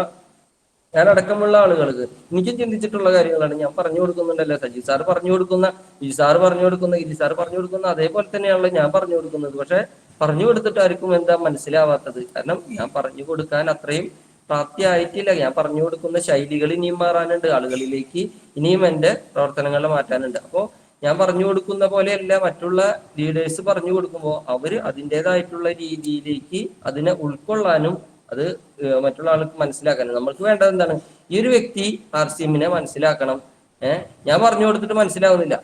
ഞാൻ അടക്കമുള്ള ആളുകൾക്ക് എനിക്ക് ചിന്തിച്ചിട്ടുള്ള കാര്യങ്ങളാണ് ഞാൻ പറഞ്ഞു കൊടുക്കുന്നുണ്ടല്ലോ. സജി സാർ പറഞ്ഞു കൊടുക്കുന്ന, ഈ സാറ് പറഞ്ഞു കൊടുക്കുന്ന, ഇരി സാർ പറഞ്ഞു കൊടുക്കുന്ന അതേപോലെ തന്നെയാണല്ലോ ഞാൻ പറഞ്ഞു കൊടുക്കുന്നത്. പക്ഷെ പറഞ്ഞു കൊടുത്തിട്ട് ആർക്കും എന്താ മനസ്സിലാവാത്തത്? കാരണം ഞാൻ പറഞ്ഞു കൊടുക്കാൻ അത്രയും പ്രാപ്തിയായിട്ടില്ല. ഞാൻ പറഞ്ഞു കൊടുക്കുന്ന ശൈലികൾ ഇനിയും മാറാനുണ്ട്, ആളുകളിലേക്ക് ഇനിയും എന്റെ പ്രവർത്തനങ്ങൾ മാറ്റാനുണ്ട്. അപ്പോൾ ഞാൻ പറഞ്ഞു കൊടുക്കുന്ന പോലെയല്ല മറ്റുള്ള ലീഡേഴ്സ് പറഞ്ഞു കൊടുക്കുമ്പോൾ അവര് അതിൻ്റെതായിട്ടുള്ള രീതിയിലേക്ക് അതിനെ ഉൾക്കൊള്ളാനും അത് മറ്റുള്ള ആൾക്ക് മനസ്സിലാക്കാനും. നമ്മൾക്ക് വേണ്ടത് എന്താണ്? ഈ ഒരു വ്യക്തി RCMനെ മനസ്സിലാക്കണം. ഞാൻ പറഞ്ഞു കൊടുത്തിട്ട് മനസ്സിലാവുന്നില്ല.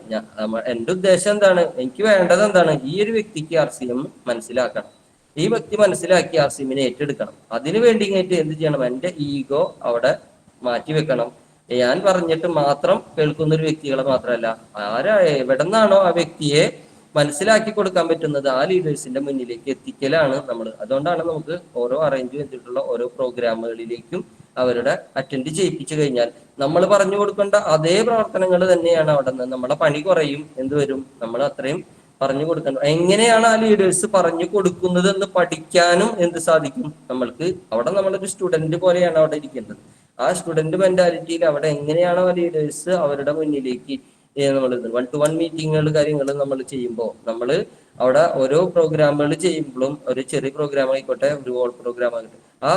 എന്റെ ഉദ്ദേശം എന്താണ്? എനിക്ക് വേണ്ടത് എന്താണ്? ഈ ഒരു വ്യക്തിക്ക് RCM മനസ്സിലാക്കണം. ഈ വ്യക്തി മനസ്സിലാക്കി RCMനെ ഏറ്റെടുക്കണം. അതിനു വേണ്ടി ഇങ്ങോട്ട് എന്ത് ചെയ്യണം? എന്റെ ഈഗോ അവിടെ മാറ്റി വെക്കണം. ഞാൻ പറഞ്ഞിട്ട് മാത്രം കേൾക്കുന്ന ഒരു വ്യക്തികളെ മാത്രമല്ല, എവിടെ നിന്നാണോ ആ വ്യക്തിയെ മനസ്സിലാക്കി കൊടുക്കാൻ പറ്റുന്നത് ആ ലീഡേഴ്സിന്റെ മുന്നിലേക്ക് എത്തിക്കലാണ് നമ്മൾ. അതുകൊണ്ടാണ് നമുക്ക് ഓരോ അറേഞ്ച് ചെയ്തിട്ടുള്ള ഓരോ പ്രോഗ്രാമുകളിലേക്കും അവരുടെ അറ്റൻഡ് ചെയ്യിപ്പിച്ചു കഴിഞ്ഞാൽ നമ്മൾ പറഞ്ഞു കൊടുക്കേണ്ട അതേ പ്രവർത്തനങ്ങൾ തന്നെയാണ് അവിടെ നിന്ന്. നമ്മളെ പണി കുറയും. എന്ത് വരും? നമ്മൾ അത്രയും പറഞ്ഞു കൊടുക്കണം. എങ്ങനെയാണ് ആ ലീഡേഴ്സ് പറഞ്ഞു കൊടുക്കുന്നത് എന്ന് പഠിക്കാനും എന്ത് സാധിക്കും നമ്മൾക്ക്? അവിടെ നമ്മളൊരു സ്റ്റുഡന്റ് പോലെയാണ് അവിടെ ഇരിക്കേണ്ടത്. ആ സ്റ്റുഡന്റ് മെന്റാലിറ്റിയിൽ അവിടെ എങ്ങനെയാണോ ലീഡേഴ്സ് അവരുടെ മുന്നിലേക്ക് നമ്മൾ 1-to-1 മീറ്റിങ്ങുകൾ കാര്യങ്ങൾ നമ്മൾ ചെയ്യുമ്പോൾ, നമ്മൾ അവിടെ ഓരോ പ്രോഗ്രാമുകൾ ചെയ്യുമ്പോഴും, ഒരു ചെറിയ പ്രോഗ്രാം ആയിക്കോട്ടെ, ഒരു ഹോൾ പ്രോഗ്രാം ആയിക്കോട്ടെ, ആ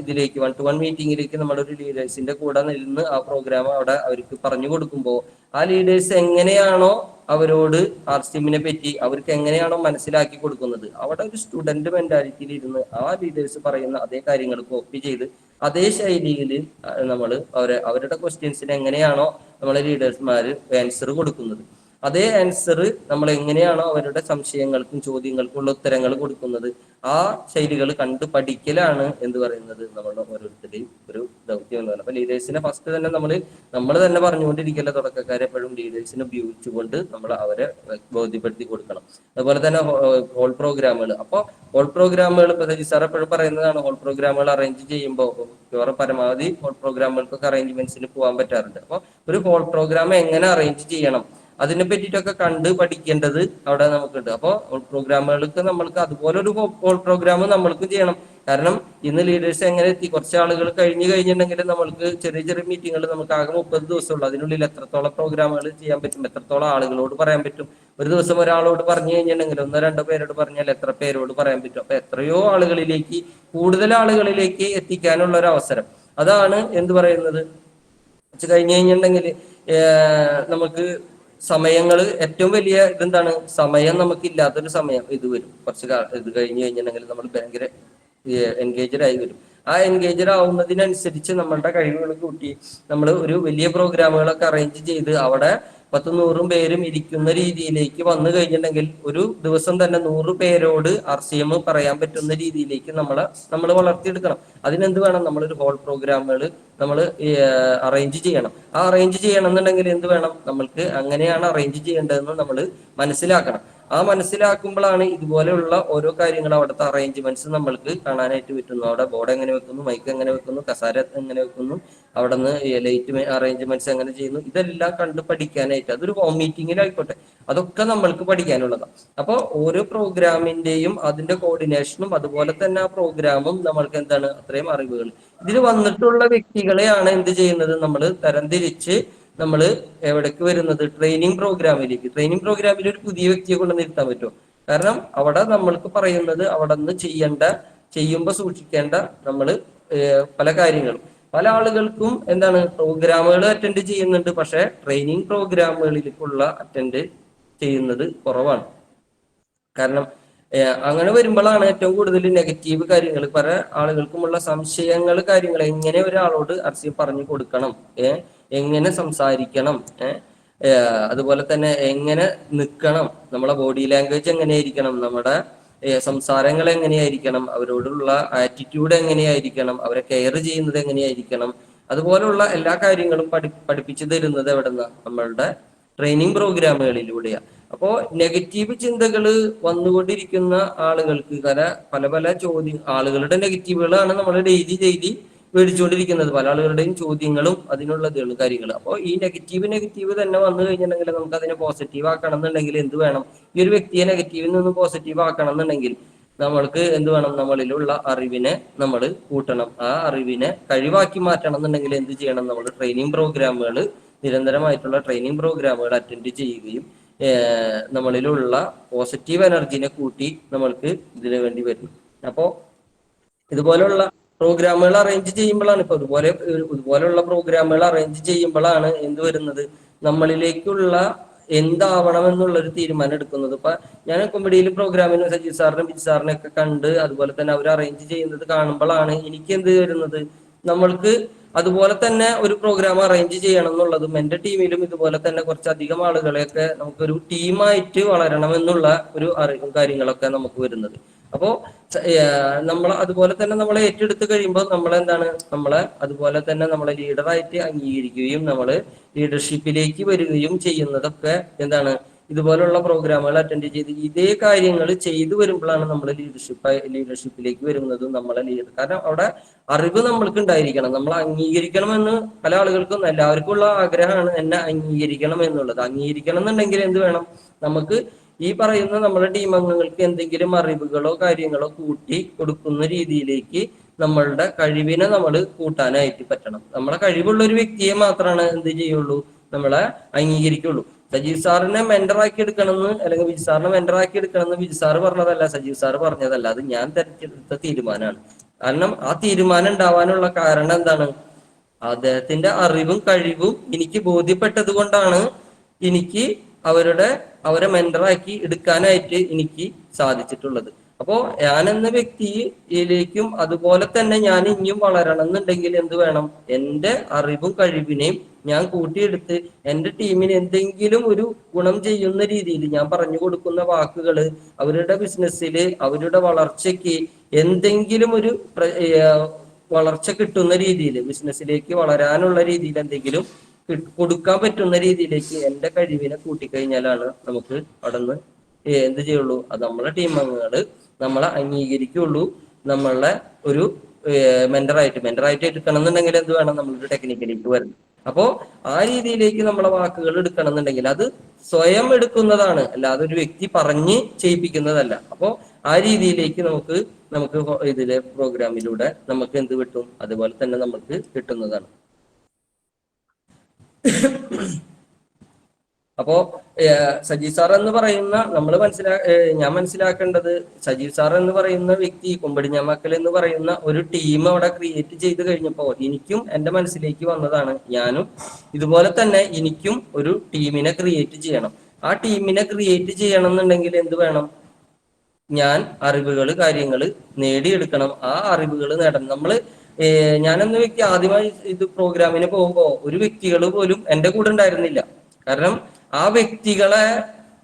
ഇതിലേക്ക് 1-to-1 മീറ്റിങ്ങിലേക്ക് നമ്മളൊരു ലീഡേഴ്സിന്റെ കൂടെ നിന്ന് ആ പ്രോഗ്രാം അവിടെ അവർക്ക് പറഞ്ഞു കൊടുക്കുമ്പോൾ, ആ ലീഡേഴ്സ് എങ്ങനെയാണോ അവരോട് RCMനെ പറ്റി അവർക്ക് എങ്ങനെയാണോ മനസ്സിലാക്കി കൊടുക്കുന്നത്, അവിടെ ഒരു സ്റ്റുഡന്റ് മെന്റാലിറ്റിയിൽ ഇരുന്ന് ആ ലീഡേഴ്സ് പറയുന്ന അതേ കാര്യങ്ങൾ കോപ്പി ചെയ്ത് അതേ ശൈലിയിൽ നമ്മൾ അവരുടെ ക്വസ്റ്റ്യൻസിന് എങ്ങനെയാണോ നമ്മളെ ലീഡേഴ്സ്മാര് ആൻസർ കൊടുക്കുന്നത്, അതേ ആൻസർ നമ്മൾ എങ്ങനെയാണോ അവരുടെ സംശയങ്ങൾക്കും ചോദ്യങ്ങൾക്കുള്ള ഉത്തരങ്ങൾ കൊടുക്കുന്നത്, ആ ശൈലികൾ കണ്ടു പഠിക്കലാണ് എന്ത് പറയുന്നത് നമ്മളുടെ ഓരോരുത്തരുടെയും ഒരു ദൗത്യം എന്ന് പറയുന്നത്. അപ്പൊ ലീഡേഴ്സിനെ ഫസ്റ്റ് തന്നെ നമ്മൾ തന്നെ പറഞ്ഞുകൊണ്ടിരിക്കല, തുടക്കക്കാരെ എപ്പോഴും ലീഡേഴ്സിനെ ഉപയോഗിച്ചുകൊണ്ട് നമ്മൾ അവരെ ബോധ്യപ്പെടുത്തി കൊടുക്കണം. അതുപോലെ തന്നെ ഹോൾ പ്രോഗ്രാമുകൾ. അപ്പോൾ ഹോൾ പ്രോഗ്രാമുകൾ ഇപ്പൊ സാർ എപ്പോഴും പറയുന്നതാണ്, ഹോൾ പ്രോഗ്രാമുകൾ അറേഞ്ച് ചെയ്യുമ്പോൾ പരമാവധി ഹോൾ പ്രോഗ്രാമുകൾക്കൊക്കെ അറേഞ്ച്മെന്റ്സിന് പോകാൻ പറ്റാറുണ്ട്. അപ്പോൾ ഒരു ഹോൾ പ്രോഗ്രാം എങ്ങനെ അറേഞ്ച് ചെയ്യണം അതിനെ പറ്റിയിട്ടൊക്കെ കണ്ട് പഠിക്കേണ്ടത് അവിടെ നമുക്കുണ്ട്. അപ്പോൾ ഹോൾ പ്രോഗ്രാമുകൾക്ക് നമ്മൾക്ക് അതുപോലെ ഒരു ഹോൾ പ്രോഗ്രാം നമ്മൾക്ക് ചെയ്യണം. കാരണം ഇന്ന് ലീഡേഴ്സ് എങ്ങനെ എത്തി, കുറച്ച് ആളുകൾ കഴിഞ്ഞിട്ടുണ്ടെങ്കിൽ നമ്മൾക്ക് ചെറിയ ചെറിയ മീറ്റിങ്ങുകൾ നമുക്ക് ആകെ 30 ദിവസമുള്ളൂ. അതിനുള്ളിൽ എത്രത്തോളം പ്രോഗ്രാമുകൾ ചെയ്യാൻ പറ്റും, എത്രത്തോളം ആളുകളോട് പറയാൻ പറ്റും. ഒരു ദിവസം ഒരാളോട് പറഞ്ഞു കഴിഞ്ഞിട്ടുണ്ടെങ്കിൽ 1-2 പേരോട് പറഞ്ഞാൽ എത്ര പേരോട് പറയാൻ പറ്റും? അപ്പൊ എത്രയോ ആളുകളിലേക്ക്, കൂടുതൽ ആളുകളിലേക്ക് എത്തിക്കാനുള്ള ഒരു അവസരം. അതാണ് എന്ത് പറയുന്നത്, കഴിഞ്ഞു കഴിഞ്ഞിട്ടുണ്ടെങ്കിൽ നമുക്ക് സമയങ്ങൾ ഏറ്റവും വലിയ ഇതെന്താണ്? സമയം നമുക്ക് ഇല്ലാത്തൊരു സമയം ഇത് വരും. കുറച്ച് ഇത് കഴിഞ്ഞു കഴിഞ്ഞിട്ടുണ്ടെങ്കിൽ നമ്മൾ ഭയങ്കര എൻഗേജഡ് ആയി വരും. ആ എൻഗേജഡ് ആവുന്നതിനനുസരിച്ച് നമ്മളുടെ കഴിവുകൾ കൂട്ടി നമ്മൾ ഒരു വലിയ പ്രോഗ്രാമുകളൊക്കെ അറേഞ്ച് ചെയ്ത് അവിടെ 100-100 പേരും ഇരിക്കുന്ന രീതിയിലേക്ക് വന്നു കഴിഞ്ഞിട്ടുണ്ടെങ്കിൽ ഒരു ദിവസം തന്നെ 100 പേരോട് RCM പറയാൻ പറ്റുന്ന രീതിയിലേക്ക് നമ്മൾ വളർത്തിയെടുക്കണം. അതിനെന്ത് വേണം? നമ്മളൊരു ഹോൾ പ്രോഗ്രാമുകൾ നമ്മൾ അറേഞ്ച് ചെയ്യണം. ആ അറേഞ്ച് ചെയ്യണം എന്നുണ്ടെങ്കിൽ എന്ത് വേണം? നമ്മൾക്ക് അങ്ങനെയാണ് അറേഞ്ച് ചെയ്യേണ്ടതെന്ന് നമ്മൾ മനസ്സിലാക്കണം. ആ മനസ്സിലാക്കുമ്പോഴാണ് ഇതുപോലെയുള്ള ഓരോ കാര്യങ്ങളും അവിടുത്തെ അറേഞ്ച്മെന്റ്സ് നമ്മൾക്ക് കാണാനായിട്ട് പറ്റുന്നു. അവിടെ ബോർഡ് എങ്ങനെ വെക്കുന്നു, മൈക്ക് എങ്ങനെ വെക്കുന്നു, കസാര എങ്ങനെ വെക്കുന്നു, അവിടെ നിന്ന് ലൈറ്റ് അറേഞ്ച്മെന്റ്സ് എങ്ങനെ ചെയ്യുന്നു, ഇതെല്ലാം കണ്ട് പഠിക്കാനായിട്ട് അതൊരു ഹോം മീറ്റിങ്ങിലായിക്കോട്ടെ, അതൊക്കെ നമ്മൾക്ക് പഠിക്കാനുള്ളതാണ്. അപ്പൊ ഓരോ പ്രോഗ്രാമിന്റെയും അതിന്റെ കോർഡിനേഷനും അതുപോലെ തന്നെ ആ പ്രോഗ്രാമും നമ്മൾക്ക് എന്താണ് അത്രയും അറിവുകൾ ഇതിൽ വന്നിട്ടുള്ള വ്യക്തികളെയാണ് എന്ത് ചെയ്യുന്നത് നമ്മൾ തരംതിരിച്ച് നമ്മൾ എവിടേക്ക് വരുന്നത്? ട്രെയിനിങ് പ്രോഗ്രാമിലേക്ക്. ട്രെയിനിങ് പ്രോഗ്രാമിൽ ഒരു പുതിയ വ്യക്തിയെ കൊണ്ട് നിർത്താൻ പറ്റുമോ? കാരണം അവിടെ നമ്മൾക്ക് പറയുന്നത് അവിടെ നിന്ന് ചെയ്യുമ്പോൾ സൂക്ഷിക്കേണ്ട നമ്മൾ പല കാര്യങ്ങളും. പല ആളുകൾക്കും എന്താണ് പ്രോഗ്രാമുകൾ അറ്റൻഡ് ചെയ്യുന്നുണ്ട്, പക്ഷെ ട്രെയിനിങ് പ്രോഗ്രാമുകളിലേക്കുള്ള അറ്റൻഡ് ചെയ്യുന്നത് കുറവാണ്. കാരണം അങ്ങനെ വരുമ്പോഴാണ് ഏറ്റവും കൂടുതൽ നെഗറ്റീവ് കാര്യങ്ങൾ, പല ആളുകൾക്കുമുള്ള സംശയങ്ങൾ, കാര്യങ്ങൾ എങ്ങനെ ഒരാളോട് പറഞ്ഞു കൊടുക്കണം, എങ്ങനെ സംസാരിക്കണം, അതുപോലെ തന്നെ എങ്ങനെ നിൽക്കണം, നമ്മളെ ബോഡി ലാംഗ്വേജ് എങ്ങനെയായിരിക്കണം, നമ്മുടെ സംസാരങ്ങൾ എങ്ങനെയായിരിക്കണം, അവരോടുള്ള ആറ്റിറ്റ്യൂഡ് എങ്ങനെയായിരിക്കണം, അവരെ കെയർ ചെയ്യുന്നത് എങ്ങനെയായിരിക്കണം, അതുപോലുള്ള എല്ലാ കാര്യങ്ങളും പഠിപ്പിച്ചു തരുന്നത് എവിടെന്നാ? നമ്മളുടെ ട്രെയിനിങ് പ്രോഗ്രാമുകളിലൂടെയാണ്. അപ്പോ നെഗറ്റീവ് ചിന്തകൾ വന്നുകൊണ്ടിരിക്കുന്ന ആളുകൾക്ക് പല പല ചോദ്യം, ആളുകളുടെ നെഗറ്റീവുകളാണ് നമ്മൾ ഡെയിലി മേടിച്ചുകൊണ്ടിരിക്കുന്നത്. പല ആളുകളുടെയും ചോദ്യങ്ങളും അതിനുള്ള കാര്യങ്ങൾ. അപ്പോൾ ഈ നെഗറ്റീവ് തന്നെ വന്നു കഴിഞ്ഞിട്ടുണ്ടെങ്കിൽ നമുക്ക് അതിനെ പോസിറ്റീവ് ആക്കണം എന്നുണ്ടെങ്കിൽ എന്ത് വേണം? ഈ ഒരു വ്യക്തിയെ നെഗറ്റീവിൽ നിന്ന് പോസിറ്റീവ് ആക്കണം എന്നുണ്ടെങ്കിൽ നമ്മൾക്ക് എന്ത് വേണം? നമ്മളിലുള്ള അറിവിനെ നമ്മൾ കൂട്ടണം. ആ അറിവിനെ കഴിവാക്കി മാറ്റണം എന്നുണ്ടെങ്കിൽ എന്ത് ചെയ്യണം? നമ്മൾ ട്രെയിനിങ് പ്രോഗ്രാമുകൾ, നിരന്തരമായിട്ടുള്ള ട്രെയിനിങ് പ്രോഗ്രാമുകൾ അറ്റൻഡ് ചെയ്യുകയും നമ്മളിലുള്ള പോസിറ്റീവ് എനർജിനെ കൂട്ടി നമ്മൾക്ക് ഇതിനു വേണ്ടി വരും. അപ്പോൾ ഇതുപോലുള്ള പ്രോഗ്രാമുകൾ അറേഞ്ച് ചെയ്യുമ്പോഴാണ് ഇതുപോലെയുള്ള പ്രോഗ്രാമുകൾ അറേഞ്ച് ചെയ്യുമ്പോഴാണ് എന്ത് വരുന്നത്? നമ്മളിലേക്കുള്ള എന്താവണം എന്നുള്ള ഒരു തീരുമാനം എടുക്കുന്നത്. ഇപ്പൊ ഞാൻ കൊമ്പടിയിൽ പ്രോഗ്രാമിന് സജീവ് സാറിനും ബിജു സാറിനെ ഒക്കെ കണ്ട് അതുപോലെ തന്നെ അവർ അറേഞ്ച് ചെയ്യുന്നത് കാണുമ്പോഴാണ് എനിക്ക് എന്ത് വരുന്നത്? നമ്മൾക്ക് അതുപോലെ തന്നെ ഒരു പ്രോഗ്രാം അറേഞ്ച് ചെയ്യണം എന്നുള്ളതും എന്റെ ടീമിലും ഇതുപോലെ തന്നെ കുറച്ചധികം ആളുകളെയൊക്കെ നമുക്കൊരു ടീമായിട്ട് വളരണം എന്നുള്ള ഒരു അറിവും കാര്യങ്ങളൊക്കെ നമുക്ക് വരുന്നത്. അപ്പോ നമ്മൾ അതുപോലെ തന്നെ നമ്മളെ ഏറ്റെടുത്ത് കഴിയുമ്പോൾ നമ്മളെ അതുപോലെ തന്നെ നമ്മളെ ലീഡറായിട്ട് അംഗീകരിക്കുകയും നമ്മള് ലീഡർഷിപ്പിലേക്ക് വരികയും ചെയ്യുന്നതൊക്കെ ഇതുപോലുള്ള പ്രോഗ്രാമുകൾ അറ്റൻഡ് ചെയ്ത് ഇതേ കാര്യങ്ങൾ ചെയ്തു വരുമ്പോഴാണ് നമ്മൾ ലീഡർഷിപ്പിലേക്ക് വരുന്നതും നമ്മളെ ലീഡർ. കാരണം അവിടെ അറിവ് നമ്മൾക്ക് ഉണ്ടായിരിക്കണം, നമ്മൾ അംഗീകരിക്കണം എന്ന് പല ആളുകൾക്കും എല്ലാവർക്കും ഉള്ള ആഗ്രഹമാണ് എന്നെ അംഗീകരിക്കണം എന്നുള്ളത്. അംഗീകരിക്കണം എന്നുണ്ടെങ്കിൽ എന്ത് വേണം? നമുക്ക് ഈ പറയുന്ന നമ്മുടെ ടീം അംഗങ്ങൾക്ക് എന്തെങ്കിലും അറിവുകളോ കാര്യങ്ങളോ കൂട്ടി കൊടുക്കുന്ന രീതിയിലേക്ക് നമ്മളുടെ കഴിവിനെ നമ്മൾ കൂട്ടാനായിട്ട് പറ്റണം. നമ്മളെ കഴിവുള്ള ഒരു വ്യക്തിയെ മാത്രമാണ് എന്ത് ചെയ്യുള്ളൂ? നമ്മളെ അംഗീകരിക്കുള്ളൂ. സജീവ് സാറിനെ മെന്ററാക്കി എടുക്കണമെന്ന് അല്ലെങ്കിൽ വിജു സാറിനെ മെന്ററാക്കി എടുക്കണമെന്ന് വിജു സാറ് പറഞ്ഞതല്ല, സജീവ് സാറ് പറഞ്ഞതല്ല, അത് ഞാൻ തെരഞ്ഞെടുത്ത തീരുമാനമാണ്. കാരണം ആ തീരുമാനം ഉണ്ടാവാനുള്ള കാരണം എന്താണ്? അദ്ദേഹത്തിന്റെ അറിവും കഴിവും എനിക്ക് ബോധ്യപ്പെട്ടത് കൊണ്ടാണ് എനിക്ക് അവരെ മെന്ററാക്കി എടുക്കാനായിട്ട് എനിക്ക് സാധിച്ചിട്ടുള്ളത്. അപ്പോ ഞാൻ എന്ന വ്യക്തിയിലേക്കും അതുപോലെ തന്നെ ഞാൻ ഇനിയും വളരണം എന്നുണ്ടെങ്കിൽ എന്ത് വേണം? എന്റെ അറിവും കഴിവിനെയും ഞാൻ കൂട്ടിയെടുത്ത് എന്റെ ടീമിന് എന്തെങ്കിലും ഒരു ഗുണം ചെയ്യുന്ന രീതിയിൽ ഞാൻ പറഞ്ഞു കൊടുക്കുന്ന വാക്കുകള് അവരുടെ ബിസിനസ്സില് അവരുടെ വളർച്ചയ്ക്ക് എന്തെങ്കിലും ഒരു വളർച്ച കിട്ടുന്ന രീതിയിൽ, ബിസിനസ്സിലേക്ക് വളരാനുള്ള രീതിയിൽ എന്തെങ്കിലും കൊടുക്കാൻ പറ്റുന്ന രീതിയിലേക്ക് എന്റെ കഴിവിനെ കൂട്ടിക്കഴിഞ്ഞാലാണ് നമുക്ക് അവിടെ എന്ത് ചെയ്യുള്ളൂ? അത് നമ്മളെ ടീം അംഗങ്ങള് നമ്മളെ അംഗീകരിക്കുള്ളൂ. നമ്മളെ ഒരു മെന്ററായിട്ട് എടുക്കണം എന്നുണ്ടെങ്കിൽ എന്ത് വേണം? നമ്മളൊരു ടെക്നിക്കിലേക്ക് വരണം. അപ്പോ ആ രീതിയിലേക്ക് നമ്മളെ വാക്കുകൾ എടുക്കണം എന്നുണ്ടെങ്കിൽ അത് സ്വയം എടുക്കുന്നതാണ്, അല്ലാതെ ഒരു വ്യക്തി പറഞ്ഞ് ചെയ്യിപ്പിക്കുന്നതല്ല. അപ്പോ ആ രീതിയിലേക്ക് നമുക്ക് ഇതിലെ പ്രോഗ്രാമിലൂടെ നമുക്ക് എന്ത് കിട്ടും? അതുപോലെ തന്നെ നമുക്ക് കിട്ടുന്നതാണ്. അപ്പോ സജീവ് സാർ എന്ന് പറയുന്ന ഞാൻ മനസ്സിലാക്കേണ്ടത്, സജീവ് സാർ എന്ന് പറയുന്ന വ്യക്തി കൊമ്പടിഞ്ഞാമക്കൽ എന്ന് പറയുന്ന ഒരു ടീം അവിടെ ക്രിയേറ്റ് ചെയ്ത് കഴിഞ്ഞപ്പോ എനിക്കും എന്റെ മനസ്സിലേക്ക് വന്നതാണ്, ഞാനും ഇതുപോലെ തന്നെ എനിക്കും ഒരു ടീമിനെ ക്രിയേറ്റ് ചെയ്യണം. ആ ടീമിനെ ക്രിയേറ്റ് ചെയ്യണം എന്നുണ്ടെങ്കിൽ എന്ത് വേണം? ഞാൻ കാര്യങ്ങൾ നേടിയെടുക്കണം. ആ അറിവുകൾ നേടണം. ഞാനെന്ന വ്യക്തി ആദ്യമായി ഇത് പ്രോഗ്രാമിന് പോകുമ്പോ ഒരു വ്യക്തികൾ പോലും എന്റെ കൂടെ ഉണ്ടായിരുന്നില്ല. കാരണം ആ വ്യക്തികളെ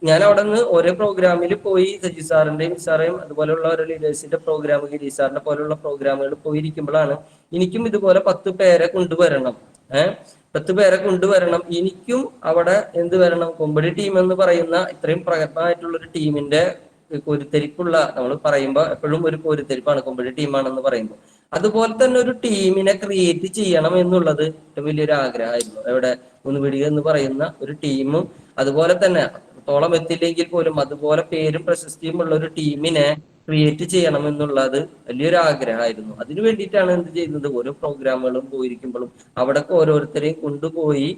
ഞാൻ അവിടെ നിന്ന് ഓരോ പ്രോഗ്രാമിൽ പോയി സജീവ് സാറിന്റെയും സാറേയും അതുപോലെയുള്ള ഓരോ ലീഡേഴ്സിന്റെ പ്രോഗ്രാം, ഗിരീഷ് സാറിന്റെ പോലുള്ള പ്രോഗ്രാമുകൾ പോയിരിക്കുമ്പോഴാണ് എനിക്കും ഇതുപോലെ 10 പേരെ കൊണ്ടുവരണം. 10 പേരെ കൊണ്ടുവരണം. എനിക്കും അവിടെ എന്ത് വരണം? കൊമ്പടി ടീം എന്ന് പറയുന്ന ഇത്രയും പ്രഗത്ഭമായിട്ടുള്ള ഒരു ടീമിന്റെ കോരിത്തെരിപ്പുള്ള, നമ്മൾ പറയുമ്പോൾ എപ്പോഴും ഒരു കോരിത്തെരിപ്പാണ് കൊമ്പടി ടീമാണെന്ന് പറയുമ്പോൾ. അതുപോലെ തന്നെ ഒരു ടീമിനെ ക്രിയേറ്റ് ചെയ്യണം എന്നുള്ളത് ഏറ്റവും വലിയൊരു ആഗ്രഹമായിരുന്നു. എവിടെ മുൻപിടിക എന്ന് പറയുന്ന ഒരു ടീമും അതുപോലെ തന്നെ തോളം എത്തില്ലെങ്കിൽ പോലും അതുപോലെ പേരും പ്രശസ്തിയും ഉള്ള ഒരു ടീമിനെ ക്രിയേറ്റ് ചെയ്യണം എന്നുള്ളത് വലിയൊരു ആഗ്രഹമായിരുന്നു. അതിനു വേണ്ടിയിട്ടാണ് എന്ത് ചെയ്യുന്നത്? ഓരോ പ്രോഗ്രാമുകളും പോയിരിക്കുമ്പോഴും അവിടൊക്കെ ഓരോരുത്തരെയും കൊണ്ടുപോയി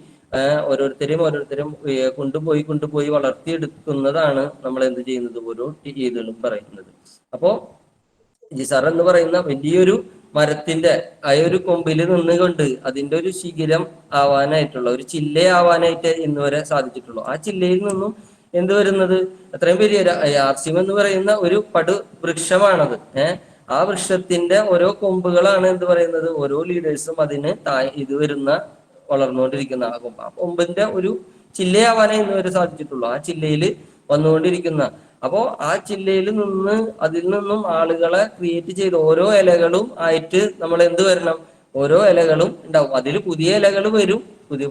കൊണ്ടുപോയി വളർത്തിയെടുക്കുന്നതാണ് നമ്മൾ എന്ത് ചെയ്യുന്നത്? ഓരോ രീതികളും പറയുന്നത്. അപ്പോ ജിസാർ എന്ന് പറയുന്ന വലിയൊരു മരത്തിന്റെ ആ ഒരു കൊമ്പിൽ നിന്നുകൊണ്ട് അതിന്റെ ഒരു ശിഖരം ആവാനായിട്ടുള്ള ഒരു ചില്ലയാവാനായിട്ട് ഇന്ന് വരെ സാധിച്ചിട്ടുള്ളൂ. ആ ചില്ലയിൽ നിന്നും എന്ത് വരുന്നത്? അത്രയും വലിയ ആർസിം എന്ന് പറയുന്ന ഒരു വൃക്ഷമാണത്. ആ വൃക്ഷത്തിന്റെ ഓരോ കൊമ്പുകളാണ് എന്ത് പറയുന്നത്? ഓരോ ലീഡേഴ്സും അതിന് ഇത് വരുന്ന വളർന്നുകൊണ്ടിരിക്കുന്ന ആ കൊമ്പിന്റെ ഒരു ചില്ലയാവാനേ ഇന്ന് വരെ സാധിച്ചിട്ടുള്ളൂ. ആ ചില്ലയിൽ വന്നുകൊണ്ടിരിക്കുന്ന, അപ്പോ ആ ചില്ലയിൽ നിന്ന് അതിൽ നിന്നും ആളുകളെ ക്രിയേറ്റ് ചെയ്ത് ഓരോ ഇലകളും ആയിട്ട് നമ്മൾ എന്ത് വരണം? ഓരോ ഇലകളും ഉണ്ടാവും. അതിൽ പുതിയ ഇലകൾ വരും,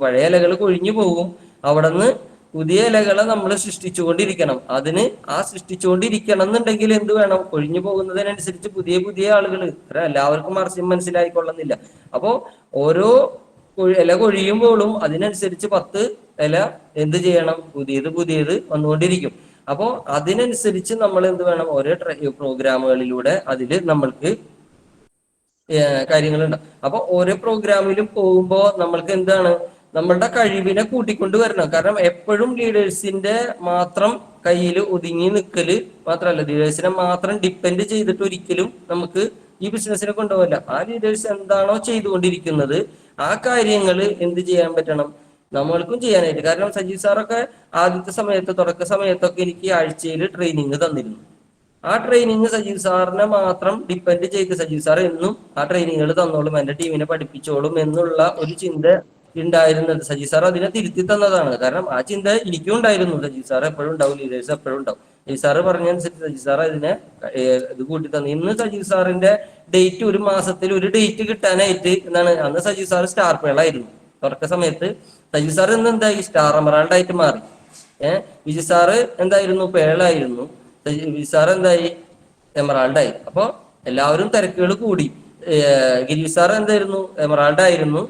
പഴയ ഇലകൾ കൊഴിഞ്ഞു പോകും. അവിടെ നിന്ന് പുതിയ ഇലകളെ നമ്മൾ സൃഷ്ടിച്ചുകൊണ്ടിരിക്കണം. അതിന് ആ സൃഷ്ടിച്ചുകൊണ്ടിരിക്കണം എന്നുണ്ടെങ്കിൽ എന്ത് വേണം? കൊഴിഞ്ഞു പോകുന്നതിനനുസരിച്ച് പുതിയ പുതിയ ആളുകൾ, എല്ലാവർക്കും മനസ്സിലായിക്കൊള്ളുന്നില്ല. അപ്പോ ഓരോ ഇല കൊഴിയുമ്പോഴും അതിനനുസരിച്ച് 10 ഇല എന്ത് ചെയ്യണം? പുതിയത് വന്നുകൊണ്ടിരിക്കും. അപ്പോ അതിനനുസരിച്ച് നമ്മൾ എന്ത് വേണം? ഓരോ പ്രോഗ്രാമുകളിലൂടെ അതില് നമ്മൾക്ക് കാര്യങ്ങളുണ്ട്. അപ്പൊ ഓരോ പ്രോഗ്രാമിലും പോകുമ്പോ നമ്മൾക്ക് എന്താണ്? നമ്മളുടെ കഴിവിനെ കൂട്ടിക്കൊണ്ട് വരണം. കാരണം എപ്പോഴും ലീഡേഴ്സിന്റെ മാത്രം കയ്യിൽ ഒതുങ്ങി നിൽക്കല് മാത്രമല്ല, ലീഡേഴ്സിനെ മാത്രം ഡിപ്പെൻഡ് ചെയ്തിട്ട് ഒരിക്കലും നമുക്ക് ഈ ബിസിനസ്സിനെ കൊണ്ടുപോകില്ല. ആ ലീഡേഴ്സ് എന്താണോ ചെയ്തുകൊണ്ടിരിക്കുന്നത് ആ കാര്യങ്ങൾ എന്ത് ചെയ്യാൻ പറ്റണം? നമ്മൾക്കും ചെയ്യാനായിട്ട്. കാരണം സജീവ് സാറൊക്കെ ആദ്യത്തെ സമയത്ത്, തുടക്ക സമയത്തൊക്കെ എനിക്ക് ആഴ്ചയിൽ ട്രെയിനിങ് തന്നിരുന്നു. ആ ട്രെയിനിങ് സജീവ് സാറിനെ മാത്രം ഡിപ്പെൻഡ് ചെയ്ത് സജീവ് സാർ എന്നും ആ ട്രെയിനിങ്ങുകൾ തന്നോളും, എന്റെ ടീമിനെ പഠിപ്പിച്ചോളും എന്നുള്ള ഒരു ചിന്ത ഉണ്ടായിരുന്നത്. സജീവ് സാർ അതിനെ തിരുത്തി തന്നതാണ്. കാരണം ആ ചിന്ത എനിക്കും ഉണ്ടായിരുന്നു. സജീവ് സാർ എപ്പോഴും ഉണ്ടാവും, ലീഡേഴ്സ് എപ്പോഴും ഉണ്ടാവും. സജീവ് സാറ് പറഞ്ഞനുസരിച്ച് സജീവ് സാർ ഇതിനെ ഇത് കൂട്ടി തന്നു. ഇന്ന് സജീവ് സാറിന്റെ ഡേറ്റ്, ഒരു മാസത്തിൽ ഒരു ഡേറ്റ് കിട്ടാനായിട്ട് എന്താണ്, അന്ന് സജീവ് സാർ സ്റ്റാർ പേളായിരുന്നു. തുടക്ക സമയത്ത് സജീവ് സാർ ഇന്ന് എന്തായി? സ്റ്റാർ എമറാൾഡ് ആയിട്ട് മാറി. വിജയ് സാറ് എന്തായിരുന്നു? പേളായിരുന്നു. സാർ എന്തായി? എമറാൾഡായി. അപ്പൊ എല്ലാവരും തിരക്കുകൾ കൂടി. ഗിരീഷ് സാർ എന്തായിരുന്നു? എമറാൾഡ് ആയിരുന്നു,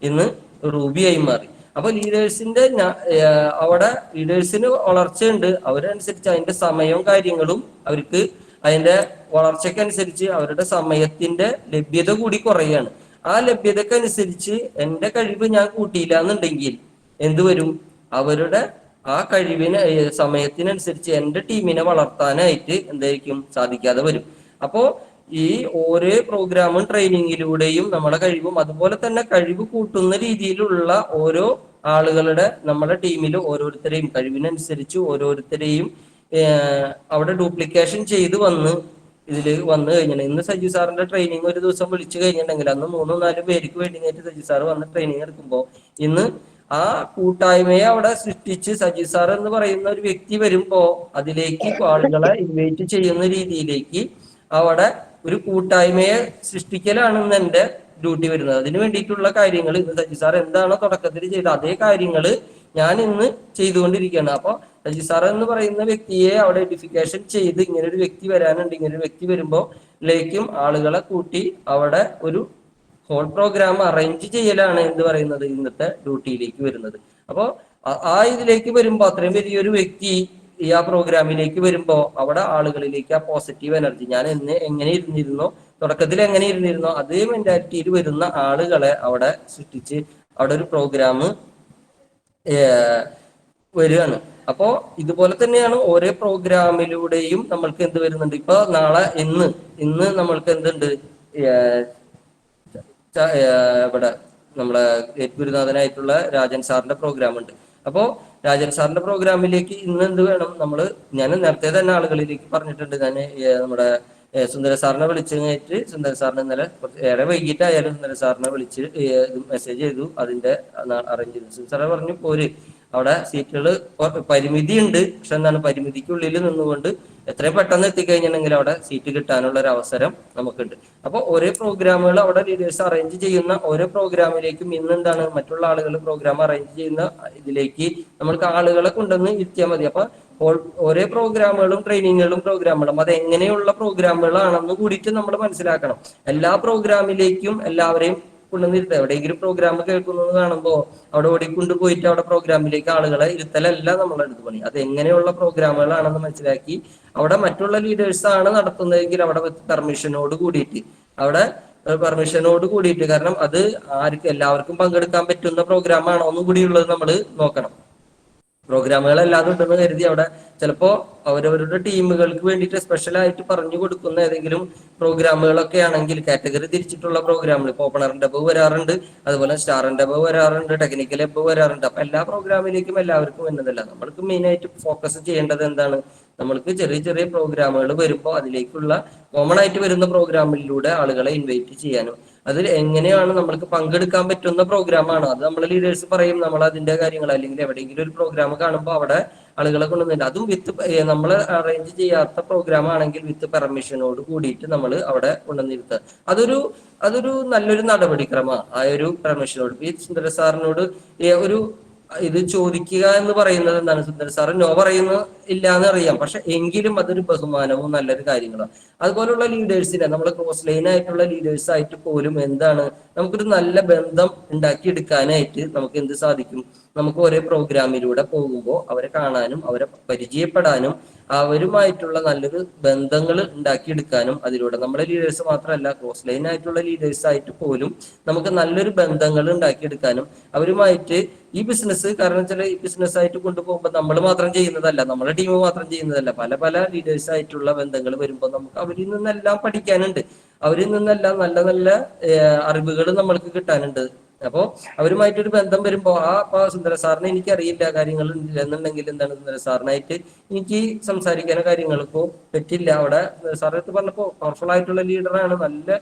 ഇന്ന് റൂബി ആയി മാറി. അപ്പൊ ലീഡേഴ്സിന്റെ അവിടെ ലീഡേഴ്സിന് വളർച്ചയുണ്ട്. അവരനുസരിച്ച് അതിന്റെ സമയവും കാര്യങ്ങളും അവർക്ക് അതിന്റെ വളർച്ചയ്ക്കനുസരിച്ച് അവരുടെ സമയത്തിന്റെ ലഭ്യത കൂടി കുറയാണ്. ആ ലഭ്യതക്കനുസരിച്ച് എന്റെ കഴിവ് ഞാൻ കൂട്ടിയില്ല എന്നുണ്ടെങ്കിൽ എന്ത് വരും? അവരുടെ ആ കഴിവിന് സമയത്തിനനുസരിച്ച് എന്റെ ടീമിനെ വളർത്താനായിട്ട് എന്തായിരിക്കും? സാധിക്കാതെ വരും. അപ്പോ ഈ ഓരോ പ്രോഗ്രാമും ട്രെയിനിങ്ങിലൂടെയും നമ്മുടെ കഴിവും അതുപോലെ തന്നെ കഴിവ് കൂട്ടുന്ന രീതിയിലുള്ള ഓരോ ആളുകളുടെ നമ്മുടെ ടീമിൽ ഓരോരുത്തരെയും കഴിവിനനുസരിച്ച് ഓരോരുത്തരെയും അവിടെ ഡ്യൂപ്ലിക്കേഷൻ ചെയ്ത് ഇതിൽ വന്നു കഴിഞ്ഞാൽ, ഇന്ന് സജീവ് സാറിന്റെ ട്രെയിനിങ് ഒരു ദിവസം വിളിച്ചു കഴിഞ്ഞിട്ടുണ്ടെങ്കിൽ അന്ന് 3-4 പേർക്ക് വേണ്ടിയിട്ട് സജീവ് സാർ വന്ന് ട്രെയിനിങ് എടുക്കുമ്പോൾ ഇന്ന് ആ കൂട്ടായ്മയെ അവിടെ സൃഷ്ടിച്ച് സജീവ് സാർ എന്ന് പറയുന്ന ഒരു വ്യക്തി വരുമ്പോ അതിലേക്ക് ആളുകളെ ഇൻവൈറ്റ് ചെയ്യുന്ന രീതിയിലേക്ക് അവിടെ ഒരു കൂട്ടായ്മയെ സൃഷ്ടിക്കലാണ് ഇന്ന് എന്റെ ഡ്യൂട്ടി വരുന്നത്. അതിന് വേണ്ടിയിട്ടുള്ള കാര്യങ്ങൾ ഇന്ന് സജീവ് സാർ എന്താണോ തുടക്കത്തിൽ ചെയ്ത അതേ കാര്യങ്ങൾ ഞാൻ ഇന്ന് ചെയ്തുകൊണ്ടിരിക്കുകയാണ്. അപ്പൊ സജീവ് സാർ എന്ന് പറയുന്ന വ്യക്തിയെ അവിടെ ഐഡന്റിഫിക്കേഷൻ ചെയ്ത് ഇങ്ങനെ ഒരു വ്യക്തി വരാനുണ്ട്, ഇങ്ങനെ ഒരു വ്യക്തി വരുമ്പോ ലേക്കും ആളുകളെ കൂട്ടി അവിടെ ഒരു ഹോൾ പ്രോഗ്രാം അറേഞ്ച് ചെയ്യലാണ് എന്ത് പറയുന്നത് ഇന്നത്തെ ഡ്യൂട്ടിയിലേക്ക് വരുന്നത്. അപ്പോൾ ആ ഇതിലേക്ക് വരുമ്പോൾ അത്രയും വലിയൊരു വ്യക്തി ആ പ്രോഗ്രാമിലേക്ക് വരുമ്പോ അവിടെ ആളുകളിലേക്ക് ആ പോസിറ്റീവ് എനർജി, ഞാൻ എങ്ങനെ ഇരുന്നിരുന്നോ തുടക്കത്തിൽ എങ്ങനെ ഇരുന്നിരുന്നോ അതേ മെന്റാലിറ്റിയിൽ വരുന്ന ആളുകളെ അവിടെ സൃഷ്ടിച്ച് അവിടെ ഒരു പ്രോഗ്രാം വരികയാണ്. അപ്പോ ഇതുപോലെ തന്നെയാണ് ഓരോ പ്രോഗ്രാമിലൂടെയും നമ്മൾക്ക് എന്ത് വരുന്നുണ്ട്. ഇപ്പൊ നാളെ ഇന്ന് നമ്മൾക്ക് എന്തുണ്ട്? ഇവിടെ നമ്മളെ ഗുരുനാഥനായിട്ടുള്ള രാജൻ സാറിന്റെ പ്രോഗ്രാം ഉണ്ട്. അപ്പോ രാജൻ സാറിന്റെ പ്രോഗ്രാമിലേക്ക് ഇന്ന് എന്ത് വേണം? ഞാൻ നേരത്തെ തന്നെ ആളുകളിലേക്ക് പറഞ്ഞിട്ടുണ്ട്. ഞാൻ നമ്മുടെ സുന്ദര സാറിനെ വിളിച്ചു കഴിഞ്ഞിട്ട് സുന്ദര സാറിനെ ഇന്നലെ ഏറെ വൈകിട്ടായാലും സുന്ദര സാറിനെ വിളിച്ച് മെസ്സേജ് ചെയ്തു, അതിന്റെ അറേഞ്ച് ചെയ്തു. സുന്ദര സാറെ പറഞ്ഞു പോര്, അവിടെ സീറ്റുകൾ പരിമിതി ഉണ്ട്, പക്ഷെ എന്താണ് പരിമിതിക്കുള്ളിൽ നിന്നുകൊണ്ട് എത്രയും പെട്ടെന്ന് എത്തിക്കഴിഞ്ഞിട്ടുണ്ടെങ്കിൽ അവിടെ സീറ്റ് കിട്ടാനുള്ള ഒരു അവസരം നമുക്കുണ്ട്. അപ്പൊ ഓരോ പ്രോഗ്രാമുകൾ അവിടെ ലീഡേഴ്സ് അറേഞ്ച് ചെയ്യുന്ന ഓരോ പ്രോഗ്രാമിലേക്കും ഇന്ന് എന്താണ് മറ്റുള്ള ആളുകൾ പ്രോഗ്രാം അറേഞ്ച് ചെയ്യുന്ന ഇതിലേക്ക് നമ്മൾക്ക് ആളുകളെ കൊണ്ടുവന്ന് ഇരുത്തിയാൽ മതി. അപ്പൊ ഓരോ പ്രോഗ്രാമുകളും ട്രെയിനിങ്ങുകളും പ്രോഗ്രാമുകളും അത് എങ്ങനെയുള്ള പ്രോഗ്രാമുകളാണെന്ന് കൂടിയിട്ട് നമ്മൾ മനസ്സിലാക്കണം. എല്ലാ പ്രോഗ്രാമിലേക്കും എല്ലാവരെയും കൊണ്ടുവന്നിരുത്തുക. എവിടെയെങ്കിലും പ്രോഗ്രാം കേൾക്കുന്നത് കാണുമ്പോൾ അവിടെ ഓടിക്കൊണ്ടുപോയിട്ട് അവിടെ പ്രോഗ്രാമിലേക്ക് ആളുകളെ ഇരുത്തലല്ല നമ്മളെ അടുത്ത് പണി. അത് എങ്ങനെയുള്ള പ്രോഗ്രാമുകളാണെന്ന് മനസ്സിലാക്കി അവിടെ മറ്റുള്ള ലീഡേഴ്സ് ആണ് നടത്തുന്നതെങ്കിൽ അവിടെ പെർമിഷനോട് കൂടിയിട്ട് കാരണം അത് എല്ലാവർക്കും പങ്കെടുക്കാൻ പറ്റുന്ന പ്രോഗ്രാം ആണോ എന്നും കൂടിയുള്ളത് നമ്മൾ നോക്കണം. പ്രോഗ്രാമുകൾ എല്ലാതും ഉണ്ടെന്ന് കരുതി അവിടെ ചിലപ്പോ അവരവരുടെ ടീമുകൾക്ക് വേണ്ടിയിട്ട് സ്പെഷ്യലായിട്ട് പറഞ്ഞു കൊടുക്കുന്ന ഏതെങ്കിലും പ്രോഗ്രാമുകളൊക്കെ ആണെങ്കിൽ കാറ്റഗറി തിരിച്ചിട്ടുള്ള പ്രോഗ്രാമുകൾ ഇപ്പൊ ഓപ്പണറിന്റെ അബവ് വരാറുണ്ട്, അതുപോലെ സ്റ്റാറിന്റെ അബവ് വരാറുണ്ട്, ടെക്നിക്കൽ അബവ് വരാറുണ്ട്. അപ്പൊ എല്ലാ പ്രോഗ്രാമിലേക്കും എല്ലാവർക്കും എന്നതല്ല. നമ്മൾക്ക് മെയിൻ ആയിട്ട് ഫോക്കസ് ചെയ്യേണ്ടത് എന്താണ്? നമ്മൾക്ക് ചെറിയ ചെറിയ പ്രോഗ്രാമുകൾ വരുമ്പോൾ അതിലേക്കുള്ള കോമൺ ആയിട്ട് വരുന്ന പ്രോഗ്രാമിലൂടെ ആളുകളെ ഇൻവൈറ്റ് ചെയ്യാനും അതിൽ എങ്ങനെയാണ് നമ്മൾക്ക് പങ്കെടുക്കാൻ പറ്റുന്ന പ്രോഗ്രാമാണ് അത് നമ്മൾ ലീഡേഴ്സ് പറയും. നമ്മൾ അതിന്റെ കാര്യങ്ങൾ അല്ലെങ്കിൽ എവിടെയെങ്കിലും ഒരു പ്രോഗ്രാം കാണുമ്പോൾ അവിടെ ആളുകളെ കൊണ്ടുവന്നില്ല. അതും വിത്ത് നമ്മൾ അറേഞ്ച് ചെയ്യാത്ത പ്രോഗ്രാം ആണെങ്കിൽ വിത്ത് പെർമിഷനോട് കൂടിയിട്ട് നമ്മൾ അവിടെ കൊണ്ടുവന്നിരുത്തുക. അതൊരു നല്ലൊരു നടപടിക്രമമാണ്. ആ ഒരു പെർമിഷനോട് ഈ സുന്ദര സാറിനോട് ഒരു ഇത് ചോദിക്കുക എന്ന് പറയുന്നത് എന്താണ്? സുന്ദർ സാറ് നോ പറയുന്നു ഇല്ല എന്ന് അറിയാം, പക്ഷെ എങ്കിലും അതൊരു ബഹുമാനവും നല്ലൊരു കാര്യങ്ങളാണ്. അതുപോലുള്ള ലീഡേഴ്സിനെ നമ്മൾ ക്രോസ് ലൈൻ ആയിട്ടുള്ള ലീഡേഴ്സ് ആയിട്ട് പോലും എന്താണ് നമുക്കൊരു നല്ല ബന്ധം ഉണ്ടാക്കിയെടുക്കാനായിട്ട് നമുക്ക് എന്ത് സാധിക്കും? നമുക്ക് ഒരേ പ്രോഗ്രാമിലൂടെ പോകുമ്പോൾ അവരെ കാണാനും അവരെ പരിചയപ്പെടാനും അവരുമായിട്ടുള്ള നല്ലൊരു ബന്ധങ്ങൾ ഉണ്ടാക്കിയെടുക്കാനും അതിലൂടെ നമ്മളെ ലീഡേഴ്സ് മാത്രമല്ല ക്രോസ് ലൈൻ ആയിട്ടുള്ള ലീഡേഴ്സ് ആയിട്ട് പോലും നമുക്ക് നല്ലൊരു ബന്ധങ്ങൾ ഉണ്ടാക്കിയെടുക്കാനും അവരുമായിട്ട് ഈ ബിസിനസ്, കാരണം വെച്ചാൽ ഈ ബിസിനസ് ആയിട്ട് കൊണ്ടുപോകുമ്പോൾ നമ്മൾ മാത്രം ചെയ്യുന്നതല്ല, നമ്മുടെ ടീം മാത്രം ചെയ്യുന്നതല്ല, പല പല ലീഡേഴ്സ് ആയിട്ടുള്ള ബന്ധങ്ങൾ വരുമ്പോൾ നമുക്ക് അവരിൽ നിന്നെല്ലാം പഠിക്കാനുണ്ട്, അവരിൽ നിന്നെല്ലാം നല്ല നല്ല അറിവുകൾ നമ്മൾക്ക് കിട്ടാനുണ്ട്. അപ്പോ അവരുമായിട്ടൊരു ബന്ധം വരുമ്പോ സുന്ദര സാറിനെ എനിക്കറിയില്ല കാര്യങ്ങൾ എന്നുണ്ടെങ്കിൽ എന്താണ് സുന്ദര സാറിനായിട്ട് എനിക്ക് സംസാരിക്കാനോ കാര്യങ്ങൾക്കോ പറ്റില്ല. അവിടെ സാറത്ത് പറഞ്ഞപ്പോ പവർഫുൾ ആയിട്ടുള്ള ലീഡറാണ്,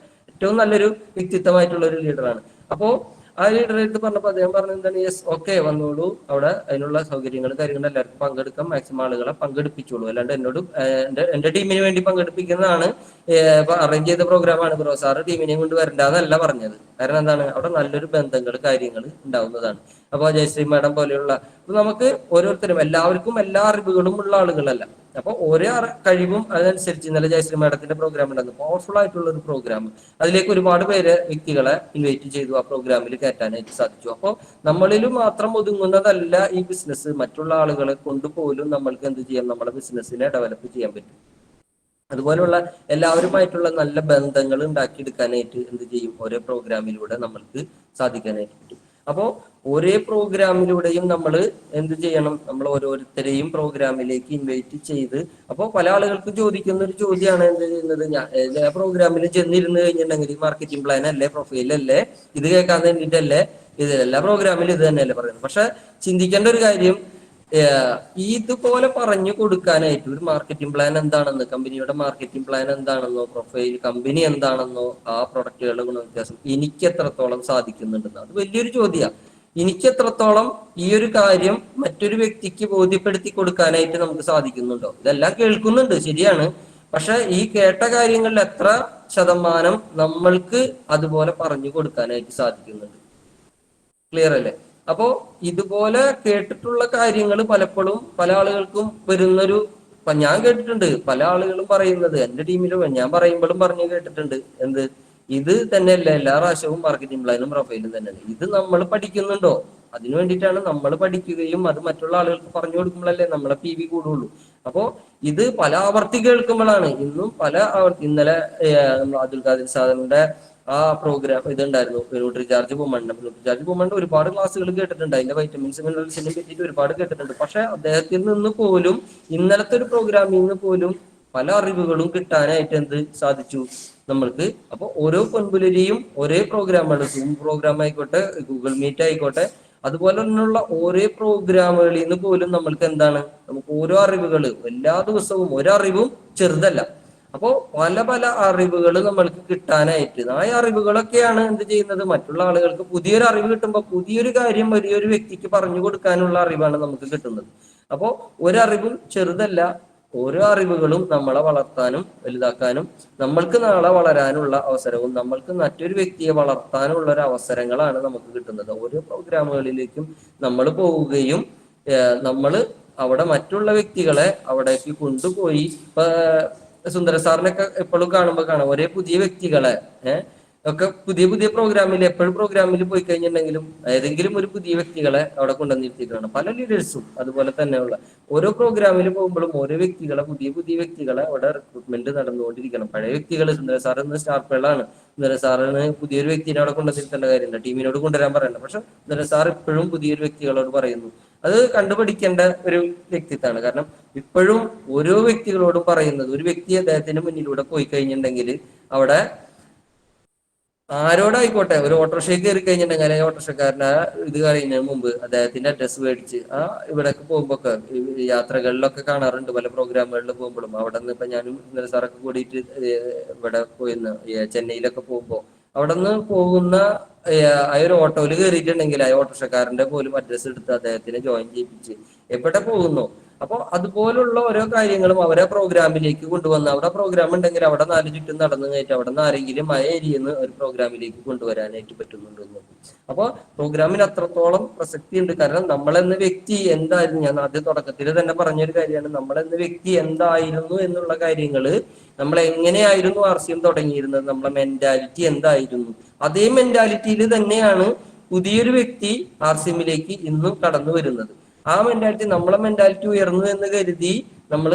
ഏറ്റവും നല്ലൊരു വ്യക്തിത്വമായിട്ടുള്ള ഒരു ലീഡറാണ്. അപ്പോ ആ ലീഡറെ അടുത്ത് പറഞ്ഞപ്പോ അദ്ദേഹം പറഞ്ഞ എന്താണ്, യെസ് ഓക്കെ വന്നോളൂ, അവിടെ അതിനുള്ള സൗകര്യങ്ങൾ കാര്യങ്ങൾ എല്ലാവർക്കും പങ്കെടുക്കാം, മാക്സിമം ആളുകളെ പങ്കെടുപ്പിച്ചോളൂ, അല്ലാണ്ട് എന്നോട് എന്റെ ടീമിന് വേണ്ടി പങ്കെടുപ്പിക്കുന്നതാണ്, അറേഞ്ച് ചെയ്ത പ്രോഗ്രാമാണ് ബ്രോ, സാറ് ടീമിനെയും കൊണ്ട് വരണ്ടെന്നല്ല പറഞ്ഞത്. കാരണം എന്താണ്, അവിടെ നല്ലൊരു ബന്ധങ്ങൾ കാര്യങ്ങൾ ഉണ്ടാവുന്നതാണ്. അപ്പൊ ജയശ്രീ മാഡം പോലെയുള്ള നമുക്ക് ഓരോരുത്തരും എല്ലാവർക്കും എല്ലാ അറിവുകളും ഉള്ള ആളുകളല്ല. അപ്പൊ ഓരോ കഴിവും അതനുസരിച്ച് ഇന്നലെ ജയശ്രീ മാഡത്തിന്റെ പ്രോഗ്രാം ഉണ്ടായിരുന്നു, പവർഫുൾ ആയിട്ടുള്ള ഒരു പ്രോഗ്രാം. അതിലേക്ക് ഒരുപാട് വ്യക്തികളെ ഇൻവൈറ്റ് ചെയ്തു, ആ പ്രോഗ്രാമിൽ കയറ്റാനായിട്ട് സാധിച്ചു. അപ്പോൾ നമ്മളിൽ മാത്രം ഒതുങ്ങുന്നതല്ല ഈ ബിസിനസ്, മറ്റുള്ള ആളുകളെ കൊണ്ടുപോലും നമ്മൾക്ക് എന്ത് ചെയ്യാം, നമ്മുടെ ബിസിനസ്സിനെ ഡെവലപ്പ് ചെയ്യാൻ പറ്റും. അതുപോലുള്ള എല്ലാവരുമായിട്ടുള്ള നല്ല ബന്ധങ്ങൾ ഉണ്ടാക്കിയെടുക്കാനായിട്ട് എന്ത് ചെയ്യും, ഓരോ പ്രോഗ്രാമിലൂടെ നമ്മൾക്ക് സാധിക്കാനായിട്ട് പറ്റും. അപ്പോൾ ഒരേ പ്രോഗ്രാമിലൂടെയും നമ്മൾ എന്ത് ചെയ്യണം, നമ്മൾ ഓരോരുത്തരെയും പ്രോഗ്രാമിലേക്ക് ഇൻവൈറ്റ് ചെയ്ത്, അപ്പോൾ പല ആളുകൾക്ക് ചോദിക്കുന്ന ഒരു ചോദ്യമാണ് എന്ത് ചെയ്യുന്നത്, ഞാൻ പ്രോഗ്രാമിൽ ചെന്നിരുന്ന് കഴിഞ്ഞിട്ടുണ്ടെങ്കിൽ മാർക്കറ്റിംഗ് പ്ലാൻ അല്ലേ, പ്രൊഫൈൽ അല്ലേ, ഇത് കേൾക്കാൻ വേണ്ടിയിട്ടല്ലേ, ഇത് എല്ലാ പ്രോഗ്രാമിലും ഇത് തന്നെയല്ലേ പറയുന്നത്. പക്ഷെ ചിന്തിക്കേണ്ട ഒരു കാര്യം, ഇതുപോലെ പറഞ്ഞു കൊടുക്കാനായിട്ട് ഒരു മാർക്കറ്റിംഗ് പ്ലാൻ എന്താണെന്ന്, കമ്പനിയുടെ മാർക്കറ്റിംഗ് പ്ലാൻ എന്താണെന്നോ, പ്രൊഫൈൽ കമ്പനി എന്താണെന്നോ, ആ പ്രൊഡക്റ്റുകളുടെ ഗുണവ്യത്യാസം എനിക്ക് എത്രത്തോളം സാധിക്കുന്നുണ്ടെന്നോ, അത് വലിയൊരു ചോദ്യമാണ്. എനിക്ക് എത്രത്തോളം ഈ ഒരു കാര്യം മറ്റൊരു വ്യക്തിക്ക് ബോധ്യപ്പെടുത്തി കൊടുക്കാനായിട്ട് നമുക്ക് സാധിക്കുന്നുണ്ടോ? ഇതെല്ലാം കേൾക്കുന്നുണ്ട്, ശരിയാണ്, പക്ഷെ ഈ കേട്ട കാര്യങ്ങളിൽ എത്ര ശതമാനം നമ്മൾക്ക് അതുപോലെ പറഞ്ഞു കൊടുക്കാനായിട്ട് സാധിക്കുന്നുണ്ട്? ക്ലിയർ അല്ലേ? അപ്പോ ഇതുപോലെ കേട്ടിട്ടുള്ള കാര്യങ്ങൾ പലപ്പോഴും പല ആളുകൾക്കും വരുന്നൊരു, ഞാൻ കേട്ടിട്ടുണ്ട് പല ആളുകളും പറയുന്നത്, എന്റെ ടീമിലും ഞാൻ പറയുമ്പോഴും പറഞ്ഞു കേട്ടിട്ടുണ്ട്, എന്ത് ഇത് തന്നെയല്ല എല്ലാ പ്രാവശ്യവും മാർക്കറ്റിംഗ് പ്ലാനും പ്രൊഫൈലും തന്നെയാണ്, ഇത് നമ്മൾ പഠിക്കുന്നുണ്ടോ? അതിനു വേണ്ടിയിട്ടാണ് നമ്മൾ പഠിക്കുകയും അത് മറ്റുള്ള ആളുകൾക്ക് പറഞ്ഞു കൊടുക്കുമ്പോഴല്ലേ നമ്മളെ PV കൂടുള്ളൂ. അപ്പോ ഇത് പല ആവർത്തി കേൾക്കുമ്പോഴാണ്, ഇന്നും ഇന്നലെ അബ്ദുൽ ഖാദിർ സാറിന്റെ ആ പ്രോഗ്രാം ഇതുണ്ടായിരുന്നു, ന്യൂട്രിചാർജ് വുമണിന്റെ ഒരുപാട് ക്ലാസ്സുകൾ കേട്ടിട്ടുണ്ട്, അതിന്റെ വൈറ്റമിൻസ് മിനറൽസിനെ പറ്റിയിട്ട് ഒരുപാട് കേട്ടിട്ടുണ്ട്. പക്ഷെ അദ്ദേഹത്തിൽ നിന്ന് പോലും ഇന്നലത്തെ ഒരു പ്രോഗ്രാമിൽ നിന്ന് പോലും പല അറിവുകളും കിട്ടാനായിട്ട് എന്ത് സാധിച്ചു നമ്മൾക്ക്. അപ്പൊ ഓരോ പൊൻപുലരിയും ഒരേ പ്രോഗ്രാമാണ്, സൂം പ്രോഗ്രാം ആയിക്കോട്ടെ, ഗൂഗിൾ മീറ്റ് ആയിക്കോട്ടെ, അതുപോലെ തന്നെയുള്ള ഓരോ പ്രോഗ്രാമുകളിൽ നിന്ന് പോലും നമ്മൾക്ക് എന്താണ്, നമുക്ക് ഓരോ അറിവുകൾ എല്ലാ ദിവസവും ഒരറിവും ചെറുതല്ല. അപ്പോ പല പല അറിവുകൾ നമ്മൾക്ക് കിട്ടാനായിട്ട്, ആ അറിവുകളൊക്കെയാണ് എന്ത് ചെയ്യുന്നത്, മറ്റുള്ള ആളുകൾക്ക് പുതിയൊരു അറിവ് കിട്ടുമ്പോൾ പുതിയൊരു കാര്യം വലിയൊരു വ്യക്തിക്ക് പറഞ്ഞു കൊടുക്കാനുള്ള അറിവാണ് നമുക്ക് കിട്ടുന്നത്. അപ്പോ ഒരറിവും ചെറുതല്ല, ഓരോ അറിവുകളും നമ്മളെ വളർത്താനും വലുതാക്കാനും, നമ്മൾക്ക് നാളെ വളരാനുള്ള അവസരവും നമ്മൾക്ക് മറ്റൊരു വ്യക്തിയെ വളർത്താനുള്ള ഒരു അവസരങ്ങളാണ് നമുക്ക് കിട്ടുന്നത്. ഓരോ പ്രോഗ്രാമുകളിലേക്കും നമ്മൾ പോവുകയും നമ്മൾ അവിടെ മറ്റുള്ള വ്യക്തികളെ അവിടേക്ക് കൊണ്ടുപോയി, സുന്ദര സാറിനൊക്കെ എപ്പോഴും കാണുമ്പോൾ കാണാം ഒരേ പുതിയ വ്യക്തികളെ ഒക്കെ പുതിയ പുതിയ പ്രോഗ്രാമിൽ, എപ്പോഴും പ്രോഗ്രാമിൽ പോയി കഴിഞ്ഞിട്ടുണ്ടെങ്കിലും ഏതെങ്കിലും ഒരു പുതിയ വ്യക്തികളെ അവിടെ കൊണ്ടുവന്നിരുത്തിയിട്ടാണ്. പല ലീഡേഴ്സും അതുപോലെ തന്നെയുള്ള ഓരോ പ്രോഗ്രാമിൽ പോകുമ്പോഴും ഓരോ വ്യക്തികളെ, പുതിയ പുതിയ വ്യക്തികളെ അവിടെ റിക്രൂട്ട്മെന്റ് നടന്നുകൊണ്ടിരിക്കണം. പഴയ വ്യക്തികൾ, സുന്ദര സാർ എന്ന സ്റ്റാർ പേളാണ്, സുന്ദര സാറിന് പുതിയൊരു വ്യക്തിനെ അവിടെ കൊണ്ടുവന്നിരുത്തേണ്ട കാര്യമില്ല, ടീമിനോട് കൊണ്ടുവരാൻ പറയണ്ട. പക്ഷെ സുന്ദര സാർ ഇപ്പോഴും പുതിയൊരു വ്യക്തികളോട് പറയുന്നു, അത് കണ്ടുപിടിക്കേണ്ട ഒരു വ്യക്തിത്വമാണ്. കാരണം ഇപ്പോഴും ഓരോ വ്യക്തികളോടും പറയുന്നത്, ഒരു വ്യക്തി അദ്ദേഹത്തിന്റെ മുന്നിലൂടെ പോയി കഴിഞ്ഞിട്ടുണ്ടെങ്കിൽ അവിടെ ആരോടായിക്കോട്ടെ, ഒരു ഓട്ടോറിക്ഷയ്ക്ക് കയറി കഴിഞ്ഞിട്ടുണ്ടെങ്കിൽ അല്ലെങ്കിൽ ഓട്ടോറിക്ഷക്കാരനെ ഇത് കഴിയുന്നതിന് മുമ്പ് അദ്ദേഹത്തിന്റെ അഡ്രസ് മേടിച്ച് ഇവിടേക്ക് പോകുമ്പോഴൊക്കെ യാത്രകളിലൊക്കെ കാണാറുണ്ട്, പല പ്രോഗ്രാമുകളിൽ പോകുമ്പോഴും. അവിടെ നിന്ന് ഇപ്പൊ ഞാനും ഇന്നലെ സാറൊക്കെ കൂടിയിട്ട് ഇവിടെ പോയിന്ന് ചെന്നൈയിലൊക്കെ പോകുമ്പോ അവിടെ നിന്ന് പോകുന്ന ആ ഒരു ഓട്ടോയിൽ കയറിയിട്ടുണ്ടെങ്കിൽ ആ ഓട്ടോറിക്ഷക്കാരന്റെ പോലും അഡ്രസ് എടുത്ത് അദ്ദേഹത്തിനെ ജോയിൻ ചെയ്യിപ്പിച്ച് എവിടെ പോകുന്നു അപ്പോൾ അതുപോലുള്ള ഓരോ കാര്യങ്ങളും അവരെ പ്രോഗ്രാമിലേക്ക് കൊണ്ടുവന്ന്, അവിടെ പ്രോഗ്രാം ഉണ്ടെങ്കിൽ അവിടെ 4 ചുറ്റും നടന്നു കഴിഞ്ഞിട്ട് അവിടെ നിന്ന് ആരെങ്കിലും ആ ഏരിയയിൽ നിന്ന് ഒരു പ്രോഗ്രാമിലേക്ക് കൊണ്ടുവരാനായിട്ട് പറ്റുന്നുണ്ടെന്ന്. അപ്പോൾ പ്രോഗ്രാമിന് അത്രത്തോളം പ്രസക്തി ഉണ്ട്. കാരണം നമ്മളെന്ന വ്യക്തി എന്തായിരുന്നു, ഞാൻ ആദ്യ തുടക്കത്തിൽ തന്നെ പറഞ്ഞൊരു കാര്യമാണ്, നമ്മളെന്ന വ്യക്തി എന്തായിരുന്നു എന്നുള്ള കാര്യങ്ങള്, നമ്മൾ എങ്ങനെയായിരുന്നു RCM തുടങ്ങിയിരുന്നത്, നമ്മളെ മെന്റാലിറ്റി എന്തായിരുന്നു, അതേ മെന്റാലിറ്റിയിൽ തന്നെയാണ് പുതിയൊരു വ്യക്തി RCMലേക്ക് ഇന്നും കടന്നു വരുന്നത്. ആ മെന്റാലിറ്റി, നമ്മളെ മെന്റാലിറ്റി ഉയർന്നു എന്ന് കരുതി നമ്മൾ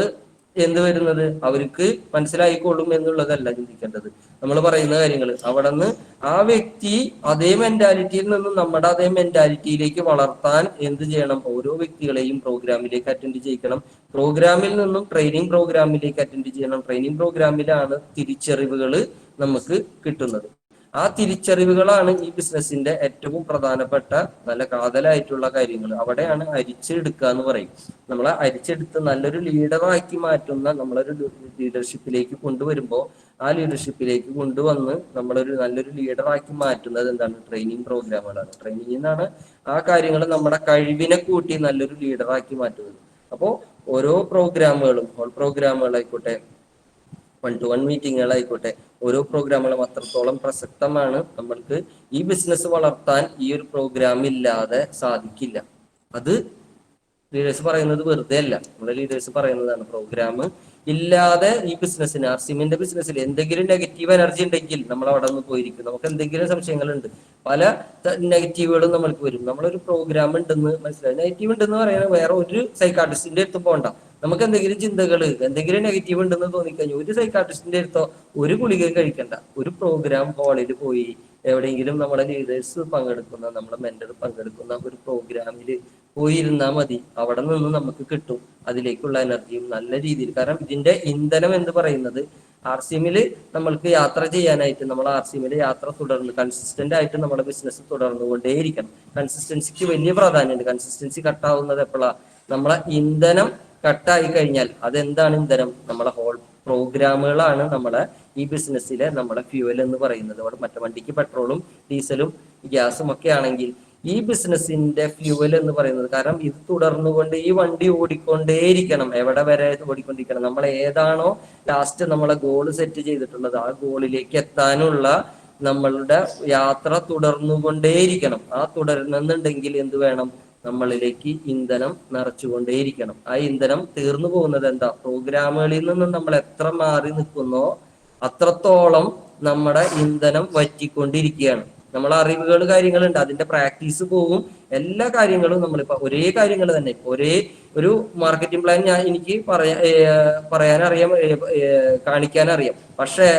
എന്ത് വരുന്നത് അവർക്ക് മനസ്സിലായിക്കൊള്ളും എന്നുള്ളതല്ല ചിന്തിക്കേണ്ടത്. നമ്മൾ പറയുന്ന കാര്യങ്ങൾ അവിടെ നിന്ന് ആ വ്യക്തി അതേ മെന്റാലിറ്റിയിൽ നിന്നും നമ്മുടെ അതേ മെന്റാലിറ്റിയിലേക്ക് വളർത്താൻ എന്ത് ചെയ്യണം, ഓരോ വ്യക്തികളെയും പ്രോഗ്രാമിലേക്ക് അറ്റൻഡ് ചെയ്യിക്കണം. പ്രോഗ്രാമിൽ നിന്നും ട്രെയിനിങ് പ്രോഗ്രാമിലേക്ക് അറ്റൻഡ് ചെയ്യണം. ട്രെയിനിങ് പ്രോഗ്രാമിലാണ് തിരിച്ചറിവുകൾ നമുക്ക് കിട്ടുന്നത്. ആ തിരിച്ചറിവുകളാണ് ഈ ബിസിനസിന്റെ ഏറ്റവും പ്രധാനപ്പെട്ട നല്ല കാതലായിട്ടുള്ള കാര്യങ്ങൾ. അവിടെയാണ് അരിച്ചെടുക്കുക എന്ന് പറയും. നമ്മളെ അരിച്ചെടുത്ത് നല്ലൊരു ലീഡറാക്കി മാറ്റുന്ന, നമ്മളൊരു ലീഡർഷിപ്പിലേക്ക് കൊണ്ടുവരുമ്പോൾ ആ ലീഡർഷിപ്പിലേക്ക് കൊണ്ടുവന്ന് നമ്മളൊരു നല്ലൊരു ലീഡറാക്കി മാറ്റുന്നത് എന്താണ്, ട്രെയിനിങ് പ്രോഗ്രാമുകളാണ്. ട്രെയിനിങ്ങിൽ നിന്നാണ് ആ കാര്യങ്ങൾ നമ്മുടെ കഴിവിനെ കൂട്ടി നല്ലൊരു ലീഡറാക്കി മാറ്റുന്നത്. അപ്പോൾ ഓരോ പ്രോഗ്രാമുകളും, ഹോൾ പ്രോഗ്രാമുകളായിക്കോട്ടെ, 1-to-1 മീറ്റിങ്ങുകളായിക്കോട്ടെ, ഓരോ പ്രോഗ്രാമുകളും അത്രത്തോളം പ്രസക്തമാണ്. നമ്മൾക്ക് ഈ ബിസിനസ് വളർത്താൻ ഈ ഒരു പ്രോഗ്രാം ഇല്ലാതെ സാധിക്കില്ല. അത് ലീഡേഴ്സ് പറയുന്നത് വെറുതെ അല്ല, നമ്മുടെ ലീഡേഴ്സ് പറയുന്നതാണ്. പ്രോഗ്രാം ഇല്ലാതെ ഈ ബിസിനസ്സിന്, RCMന്റെ ബിസിനസ്സിൽ എന്തെങ്കിലും നെഗറ്റീവ് എനർജി ഉണ്ടെങ്കിൽ നമ്മൾ അവിടെ നിന്ന് പോയിരിക്കും. നമുക്ക് എന്തെങ്കിലും സംശയങ്ങളുണ്ട്, പല നെഗറ്റീവുകളും നമ്മൾക്ക് വരും. നമ്മളൊരു പ്രോഗ്രാം ഉണ്ടെന്ന് മനസ്സിലായി, നെഗറ്റീവ് ഉണ്ടെന്ന് പറയുന്നത് വേറെ ഒരു സൈക്കാട്രിസ്റ്റിന്റെ അടുത്ത് പോകണ്ട. നമുക്ക് എന്തെങ്കിലും ചിന്തകൾ, എന്തെങ്കിലും നെഗറ്റീവ് ഉണ്ടെന്ന് തോന്നിക്കഴിഞ്ഞാൽ ഒരു സൈക്കാട്രിസ്റ്റിന്റെ അടുത്തോ ഒരു ഗുളിക കഴിക്കണ്ട. ഒരു പ്രോഗ്രാം ഹാളിൽ പോയി, എവിടെയെങ്കിലും നമ്മുടെ ലീഡേഴ്സ് പങ്കെടുക്കുന്ന, നമ്മുടെ മെന്റർ പങ്കെടുക്കുന്ന ഒരു പ്രോഗ്രാമിൽ പോയിരുന്നാൽ മതി. അവിടെ നിന്ന് നമുക്ക് കിട്ടും അതിലേക്കുള്ള എനർജിയും നല്ല രീതിയിൽ. കാരണം ഇതിന്റെ ഇന്ധനം എന്ന് പറയുന്നത്, RCMൽ നമ്മൾക്ക് യാത്ര ചെയ്യാനായിട്ട്, നമ്മൾ RCMൽ യാത്ര തുടർന്ന് കൺസിസ്റ്റന്റ് ആയിട്ട് നമ്മുടെ ബിസിനസ് തുടർന്നുകൊണ്ടേയിരിക്കണം. കൺസിസ്റ്റൻസിക്ക് വലിയ പ്രാധാന്യമുണ്ട്. കൺസിസ്റ്റൻസി കട്ടാവുന്നത് എപ്പോഴാണ്, നമ്മളെ ഇന്ധനം കട്ടായി കഴിഞ്ഞാൽ. അതെന്താണ് ഇന്ധനം, നമ്മളെ ഹോൾ പ്രോഗ്രാമുകളാണ് നമ്മളെ ഈ ബിസിനസ്സിലെ നമ്മുടെ ഫ്യൂവൽ എന്ന് പറയുന്നത്. അവിടെ മറ്റേ വണ്ടിക്ക് പെട്രോളും ഡീസലും ഗ്യാസും ഒക്കെ ആണെങ്കിൽ, ഈ ബിസിനസിന്റെ ഫ്യൂവൽ എന്ന് പറയുന്നത്, കാരണം ഇത് തുടർന്നുകൊണ്ട് ഈ വണ്ടി ഓടിക്കൊണ്ടേയിരിക്കണം. എവിടെ വരെ ഓടിക്കൊണ്ടിരിക്കണം, നമ്മൾ ഏതാണോ ലാസ്റ്റ് നമ്മളെ ഗോൾ സെറ്റ് ചെയ്തിട്ടുള്ളത്, ആ ഗോളിലേക്ക് എത്താനുള്ള നമ്മളുടെ യാത്ര തുടർന്നുകൊണ്ടേയിരിക്കണം. ആ തുടരണമെന്നുണ്ടെങ്കിൽ എന്ത് വേണം, നമ്മളിലേക്ക് ഇന്ധനം നിറച്ചുകൊണ്ടേയിരിക്കണം. ആ ഇന്ധനം തീർന്നു പോകുന്നത് എന്താ, പ്രോഗ്രാമുകളിൽ നിന്നും നമ്മൾ എത്ര മാറി നിൽക്കുന്നോ അത്രത്തോളം നമ്മുടെ ഇന്ധനം വറ്റിക്കൊണ്ടിരിക്കുകയാണ്. നമ്മൾ അറിവുകൾ കാര്യങ്ങളുണ്ട്, അതിന്റെ പ്രാക്ടീസ് പോകും. എല്ലാ കാര്യങ്ങളും നമ്മളിപ്പോ ഒരേ കാര്യങ്ങൾ തന്നെ, ഒരേ ഒരു മാർക്കറ്റിംഗ് പ്ലാൻ എനിക്ക് പറയാനറിയാം, കാണിക്കാനറിയാം. പക്ഷെ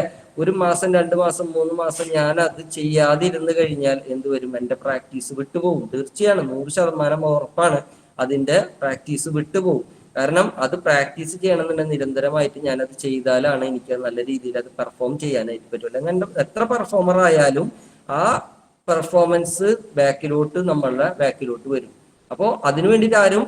1 മാസം 2 മാസം 3 മാസം ഞാൻ അത് ചെയ്യാതിരുന്നു കഴിഞ്ഞാൽ എന്തുവരും, എന്റെ പ്രാക്ടീസ് വിട്ടുപോകും. തീർച്ചയാണ്, 100% ഉറപ്പാണ്, അതിന്റെ പ്രാക്ടീസ് വിട്ടുപോകും. കാരണം അത് പ്രാക്ടീസ് ചെയ്യണമെന്നുണ്ടെങ്കിൽ നിരന്തരമായിട്ട് ഞാൻ അത് ചെയ്താലാണ് എനിക്ക് നല്ല രീതിയിൽ അത് പെർഫോം ചെയ്യാനായിട്ട് പറ്റുള്ളൂ. അങ്ങനെ എത്ര പെർഫോമർ ആയാലും ആ പെർഫോമൻസ് നമ്മളുടെ ബാക്കിലോട്ട് വരും. അപ്പോൾ അതിനു വേണ്ടിയിട്ട് ആരും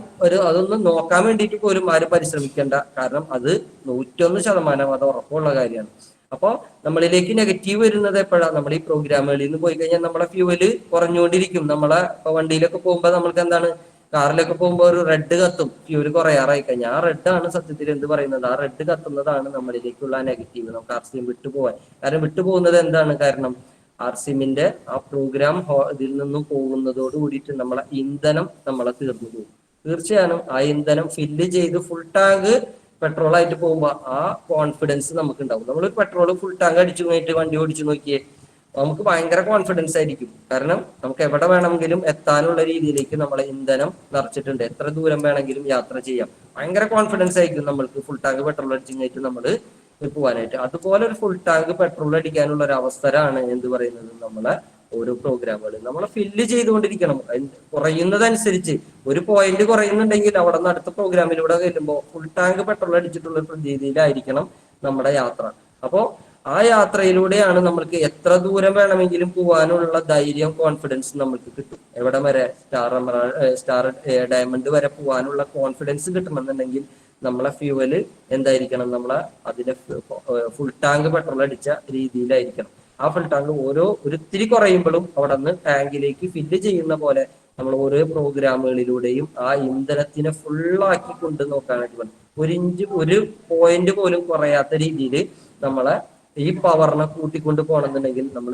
അതൊന്നും നോക്കാൻ വേണ്ടിയിട്ട് പോലും ആരും പരിശ്രമിക്കേണ്ട. കാരണം അത് 101% അത് ഉറപ്പുള്ള കാര്യമാണ്. അപ്പോൾ നമ്മളിലേക്ക് നെഗറ്റീവ് വരുന്നത് എപ്പോഴാണ്, നമ്മൾ ഈ പ്രോഗ്രാമുകളിൽ നിന്ന് പോയി കഴിഞ്ഞാൽ നമ്മളെ ഫ്യൂവല് കുറഞ്ഞുകൊണ്ടിരിക്കും. നമ്മളെ വണ്ടിയിലൊക്കെ പോകുമ്പോൾ നമ്മൾക്ക് എന്താണ്, കാറിലൊക്കെ പോകുമ്പോൾ ഒരു റെഡ് കത്തും, ഫ്യൂവല് കുറയാറായി കഴിഞ്ഞാൽ. ആ റെഡ് ആണ് സത്യത്തിൽ എന്ത് പറയുന്നത്, ആ റെഡ് കത്തുന്നതാണ് നമ്മളിലേക്കുള്ള നെഗറ്റീവ്, നമുക്ക് RCM വിട്ടുപോകാൻ. കാരണം വിട്ടുപോകുന്നത് എന്താണ് കാരണം, RCMന്റെ ആ പ്രോഗ്രാം ഇതിൽ നിന്നും പോകുന്നതോട് കൂടിയിട്ട് നമ്മളെ ഇന്ധനം നമ്മളെ തീർന്നു പോകും. തീർച്ചയായും ആ ഇന്ധനം ഫില്ല് ചെയ്ത് ഫുൾ ടാങ്ക് പെട്രോൾ ആയിട്ട് പോകുമ്പോൾ ആ കോൺഫിഡൻസ് നമുക്ക് ഉണ്ടാവും. നമ്മൾ പെട്രോൾ ഫുൾ ടാങ്ക് അടിച്ചു കഴിഞ്ഞിട്ട് വണ്ടി ഓടിച്ചു നോക്കിയേ, നമുക്ക് ഭയങ്കര കോൺഫിഡൻസ് ആയിരിക്കും. കാരണം നമുക്ക് എവിടെ വേണമെങ്കിലും എത്താനുള്ള രീതിയിലേക്ക് നമ്മളെ ഇന്ധനം നിറച്ചിട്ടുണ്ട്. എത്ര ദൂരം വേണമെങ്കിലും യാത്ര ചെയ്യാം. ഭയങ്കര കോൺഫിഡൻസ് ആയിരിക്കും നമ്മൾക്ക് ഫുൾ ടാങ്ക് പെട്രോൾ അടിച്ചു കഴിഞ്ഞിട്ട് നമ്മൾ പോകാനായിട്ട്. അതുപോലെ ഒരു ഫുൾ ടാങ്ക് പെട്രോൾ അടിക്കാനുള്ള ഒരു അവസരമാണ് എന്ത് പറയുന്നത്, നമ്മളെ ഓരോ പ്രോഗ്രാമുകൾ നമ്മൾ ഫില്ല് ചെയ്തുകൊണ്ടിരിക്കണം. കുറയുന്നതനുസരിച്ച് ഒരു പോയിന്റ് കുറയുന്നുണ്ടെങ്കിൽ അവിടെ നിന്ന് അടുത്ത പ്രോഗ്രാമിലൂടെ ചെല്ലുമ്പോൾ ഫുൾ ടാങ്ക് പെട്രോൾ അടിച്ചിട്ടുള്ള രീതിയിലായിരിക്കണം നമ്മുടെ യാത്ര. അപ്പോൾ ആ യാത്രയിലൂടെയാണ് നമ്മൾക്ക് എത്ര ദൂരം വേണമെങ്കിലും പോകാനുള്ള ധൈര്യം, കോൺഫിഡൻസ് നമ്മൾക്ക് കിട്ടും. എവിടെ വരെ, സ്റ്റാർ ഡയമണ്ട് വരെ പോകാനുള്ള കോൺഫിഡൻസ് കിട്ടണമെന്നുണ്ടെങ്കിൽ നമ്മളെ ഫ്യൂവല് എന്തായിരിക്കണം, നമ്മളെ അതിന്റെ ഫുൾ ടാങ്ക് പെട്രോൾ അടിച്ച രീതിയിലായിരിക്കണം. ആ ഫുൾ ടാങ്ക് ഒരിത്തിരി കുറയുമ്പോഴും അവിടെ നിന്ന് ടാങ്കിലേക്ക് ഫില്ല് ചെയ്യുന്ന പോലെ നമ്മൾ ഓരോ പ്രോഗ്രാമുകളിലൂടെയും ആ ഇന്ധനത്തിനെ ഫുള്ളാക്കി കൊണ്ട് നോക്കാനായിട്ട് വേണം. ഒരു പോയിന്റ് പോലും കുറയാത്ത രീതിയിൽ നമ്മളെ ഈ പവറിനെ കൂട്ടിക്കൊണ്ട് പോകണമെന്നുണ്ടെങ്കിൽ നമ്മൾ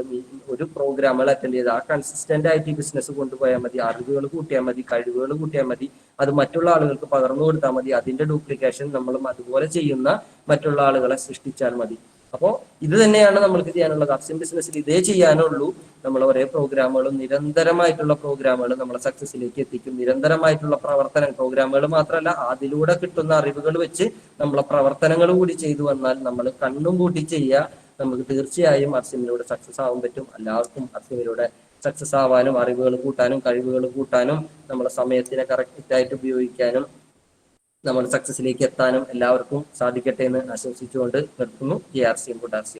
ഒരു പ്രോഗ്രാമുകൾ അറ്റൻഡ് ചെയ്ത് ആ കൺസിസ്റ്റന്റ് ആയിട്ട് ഈ ബിസിനസ് കൊണ്ടുപോയാൽ മതി. അറിവുകൾ കൂട്ടിയാൽ മതി, കഴിവുകൾ കൂട്ടിയാൽ മതി, അത് മറ്റുള്ള ആളുകൾക്ക് പകർന്നു കൊടുത്താൽ മതി. അതിന്റെ ഡ്യൂപ്ലിക്കേഷൻ നമ്മളും അതുപോലെ ചെയ്യുന്ന മറ്റുള്ള ആളുകളെ സൃഷ്ടിച്ചാൽ മതി. അപ്പോൾ ഇത് തന്നെയാണ് നമ്മൾക്ക് ചെയ്യാനുള്ളത്. ആർസിഎം ബിസിനസ്സിൽ ഇതേ ചെയ്യാനുള്ളൂ. നമ്മൾ ഒരേ പ്രോഗ്രാമുകളും നിരന്തരമായിട്ടുള്ള പ്രോഗ്രാമുകൾ നമ്മളെ സക്സസിലേക്ക് എത്തിക്കും. നിരന്തരമായിട്ടുള്ള പ്രോഗ്രാമുകൾ മാത്രമല്ല, അതിലൂടെ കിട്ടുന്ന അറിവുകൾ വെച്ച് നമ്മളെ പ്രവർത്തനങ്ങൾ കൂടി ചെയ്തു വന്നാൽ നമ്മൾ കണ്ണും കൂട്ടി ചെയ്യുക, നമുക്ക് തീർച്ചയായും ആർസിഎമ്മിലൂടെ സക്സസ് ആവാൻ പറ്റും. എല്ലാവർക്കും ആർസിഎമ്മിലൂടെ സക്സസ് ആവാനും അറിവുകൾ കൂട്ടാനും കഴിവുകൾ കൂട്ടാനും നമ്മളെ സമയത്തിനെ കറക്റ്റായിട്ട് ഉപയോഗിക്കാനും നമ്മൾ സക്സസിലേക്ക് എത്താനും എല്ലാവർക്കും സാധിക്കട്ടെ എന്ന് ആശംസിച്ചുകൊണ്ട് നിർത്തുന്നു. RCM good RCM.